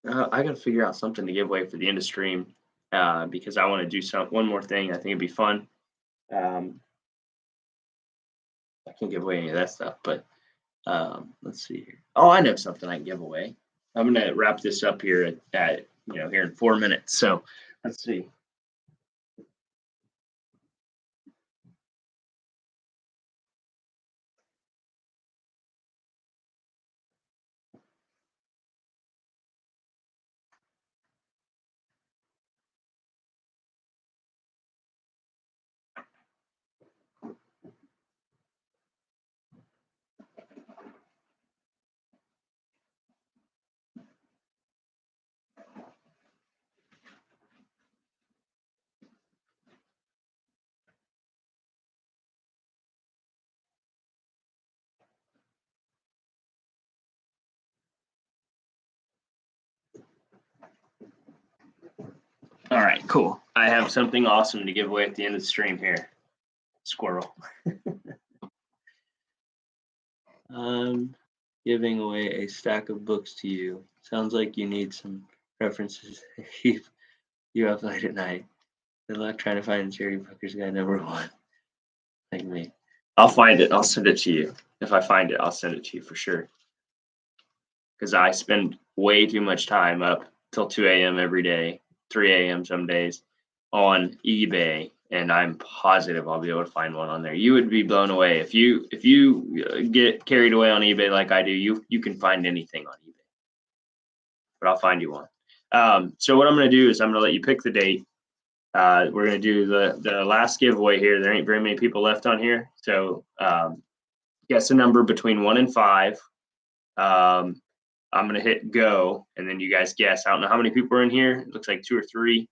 I got to figure out something to give away for the end of stream because I want to do one more thing. I think it'd be fun. I can't give away any of that stuff, but let's see here. Oh, I know something I can give away. I'm gonna wrap this up here at here in 4 minutes. So let's see. All right, cool. I have something awesome to give away at the end of the stream here. Squirrel. I'm giving away a stack of books to you. Sounds like you need some references. You up late at night. Good luck trying to find Charity Booker's Guide #1. Like me. I'll find it. I'll send it to you. If I find it, I'll send it to you for sure. Because I spend way too much time up till 2 a.m. every day, 3 a.m. some days on eBay, and I'm positive I'll be able to find one on there. You would be blown away if you get carried away on eBay like I do. You can find anything on eBay, but I'll find you one. So what I'm going to do is I'm going to let you pick the date. We're going to do the last giveaway here. There ain't very many people left on here, so guess a number between 1 and 5. I'm going to hit go, and then you guys guess. I don't know how many people are in here. It looks like 2 or 3.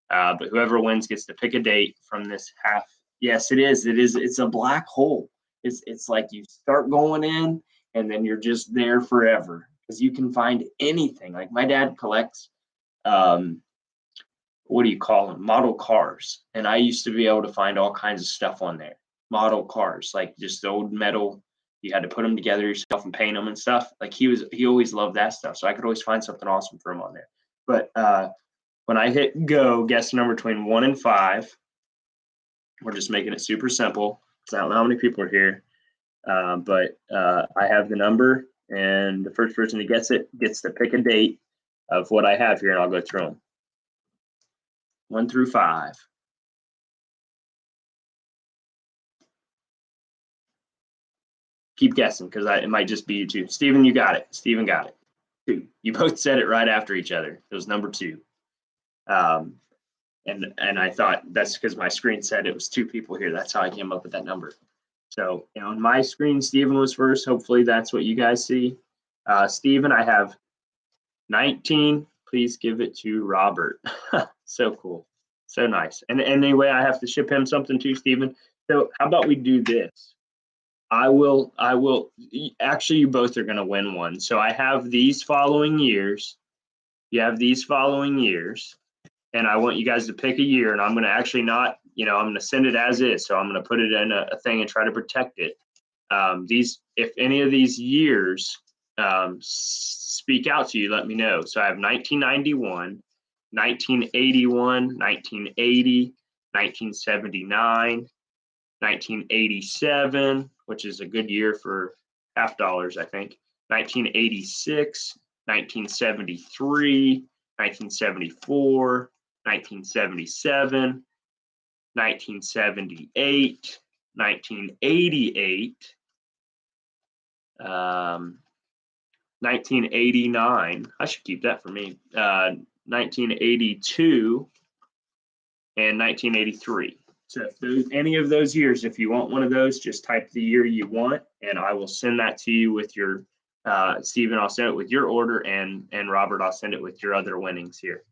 But whoever wins gets to pick a date from this half. Yes, it is. It is. It's a black hole. It's like you start going in, and then you're just there forever because you can find anything. Like my dad collects, what do you call them? Model cars, and I used to be able to find all kinds of stuff on there. Model cars, like just the old metal. You had to put them together yourself and paint them and stuff. Like he always loved that stuff, so I could always find something awesome for him on there. But when I hit go, guess a number between 1 and 5. We're just making it super simple. I don't know how many people are here, but I have the number, and the first person who gets it gets to pick a date of what I have here, and I'll go through them. 1 through 5. Keep guessing because it might just be you two. Steven, you got it. Steven got it. 2. You both said it right after each other. It was number 2. And I thought that's because my screen said it was 2 people here. That's how I came up with that number. So on my screen, Steven was first. Hopefully that's what you guys see. Steven, I have 19. Please give it to Robert. So cool. So nice. And anyway, I have to ship him something too, Steven. So how about we do this? I will, actually, you both are going to win one. So I have these following years. You have these following years. And I want you guys to pick a year. And I'm going to actually not, I'm going to send it as is. So I'm going to put it in a thing and try to protect it. If any of these years speak out to you, let me know. So I have 1991, 1981, 1980, 1979, 1987, which is a good year for half dollars, I think, 1986, 1973, 1974, 1977, 1978, 1988, 1989. I should keep that for me. 1982 and 1983. So if any of those years, if you want one of those, just type the year you want, and I will send that to you with your, Stephen, I'll send it with your order, and Robert, I'll send it with your other winnings here.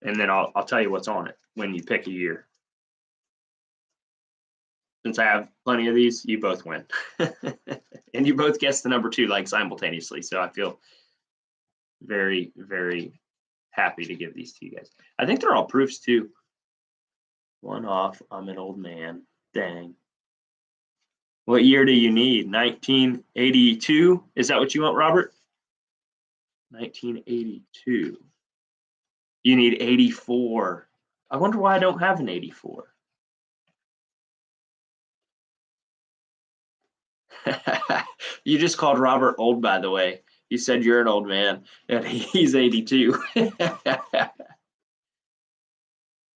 And then I'll tell you what's on it when you pick a year. Since I have plenty of these, you both win. And you both guessed the number 2 like simultaneously. So I feel very, very happy to give these to you guys. I think they're all proofs too. One off, I'm an old man. Dang. What year do you need? 1982? Is that what you want, Robert? 1982. You need 84. I wonder why I don't have an 84. You just called Robert old, by the way. You said you're an old man, and he's 82.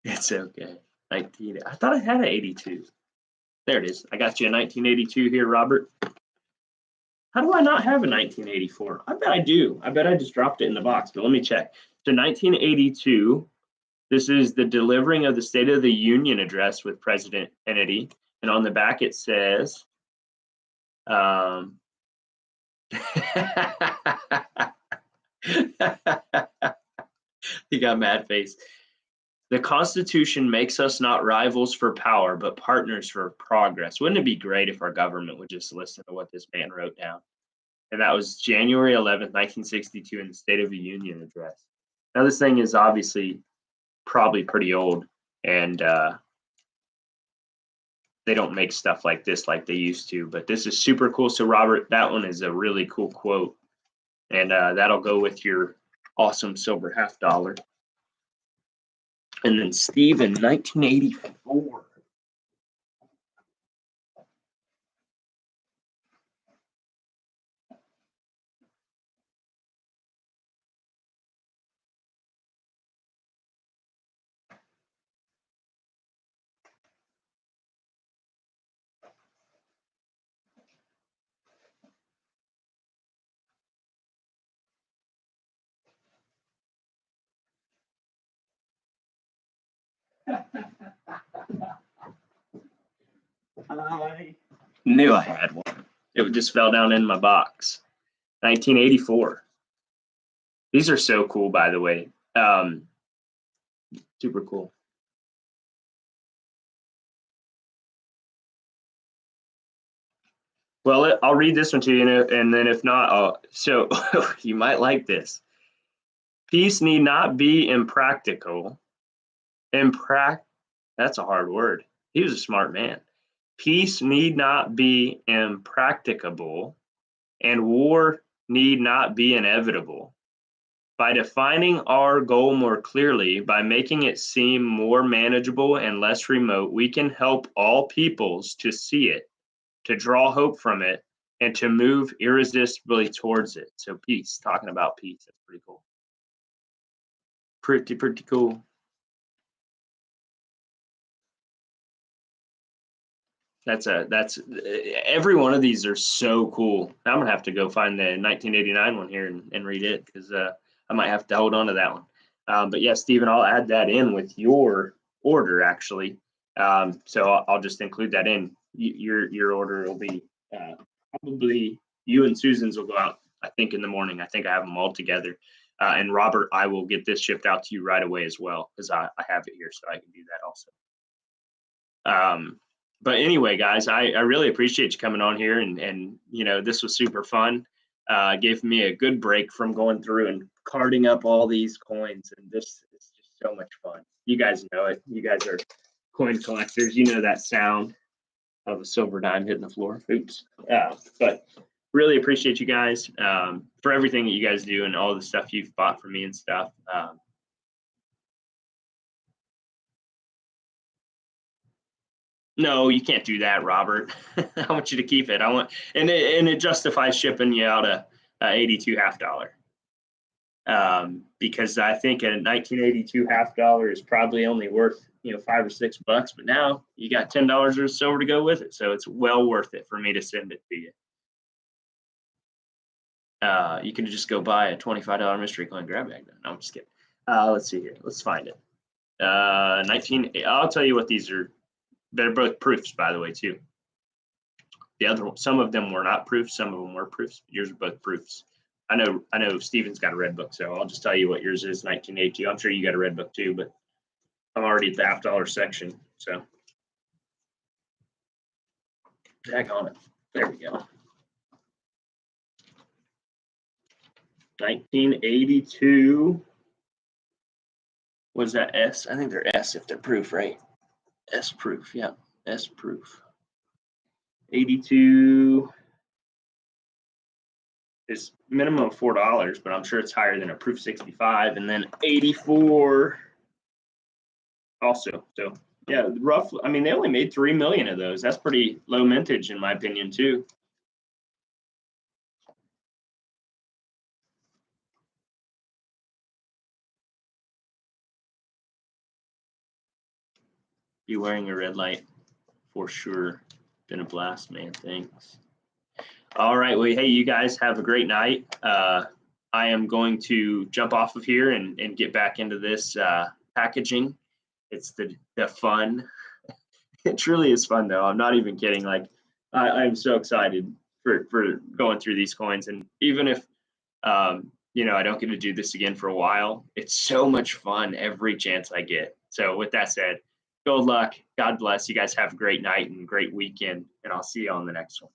It's okay. 19. I thought I had an 82. There it is. I got you a 1982 here, Robert. How do I not have a 1984? I bet I do. I bet I just dropped it in the box, but let me check. So 1982, this is the delivering of the State of the Union address with President Kennedy. And on the back it says, he got mad face. The Constitution makes us not rivals for power, but partners for progress. Wouldn't it be great if our government would just listen to what this man wrote down? And that was January 11th, 1962 in the State of the Union address. Now, this thing is obviously probably pretty old, and they don't make stuff like this like they used to, but this is super cool. So, Robert, that one is a really cool quote, and that'll go with your awesome silver half dollar. And then Stephen, 1984. I knew I had one. It just fell down in my box. 1984. These are so cool, by the way. Super cool. Well, I'll read this one to you, and then if not, so you might like this. Peace need not be impractical. That's a hard word. He was a smart man. Peace need not be impracticable, and war need not be inevitable. By defining our goal more clearly, by making it seem more manageable and less remote, we can help all peoples to see it, to draw hope from it, and to move irresistibly towards it. So peace, talking about peace, that's pretty cool. Pretty cool. That's every one of these are so cool. I'm gonna have to go find the 1989 one here and read it, because I might have to hold on to that one. But yeah, Stephen, I'll add that in with your order actually. So I'll just include that in. Your order will be probably you and Susan's will go out, I think, in the morning. I think I have them all together. And Robert, I will get this shipped out to you right away as well, because I have it here, so I can do that also. But anyway, guys, I really appreciate you coming on here, and you know, this was super fun. Gave me a good break from going through and carding up all these coins, and this is just so much fun. You guys know it. You guys are coin collectors. You know that sound of a silver dime hitting the floor. Oops. But really appreciate you guys for everything that you guys do and all the stuff you've bought for me and stuff. No, you can't do that, Robert. I want you to keep it. I want, and it justifies shipping you out a $82 half dollar. Because I think a 1982 half dollar is probably only worth, you know, $5 or $6, but now you got $10 of silver to go with it, so it's well worth it for me to send it to you. You can just go buy a $25 mystery coin grab bag. No, I'm just kidding. Let's see here. Let's find it. 19. I'll tell you what these are. They're both proofs, by the way, too. The other, some of them were not proofs, some of them were proofs. Yours are both proofs. I know Steven's got a red book, so I'll just tell you what yours is, 1982. I'm sure you got a red book too, but I'm already at the half dollar section, so. Tag on it. There we go. 1982. What is that, S? I think they're S if they're proof, right? S proof, yeah, S proof. 82 is minimum of $4, but I'm sure it's higher than a proof 65, and then 84 also. So yeah, roughly. I mean, they only made 3 million of those. That's pretty low mintage in my opinion too. Be wearing a red light for sure. Been a blast, man. Thanks. All right. Well, hey, you guys have a great night. I am going to jump off of here and get back into this packaging. It's the fun. It truly is fun, though. I'm not even kidding. Like, I'm so excited for going through these coins. And even if, you know, I don't get to do this again for a while, it's so much fun every chance I get. So with that said, good luck. God bless. You guys have a great night and great weekend, and I'll see you on the next one.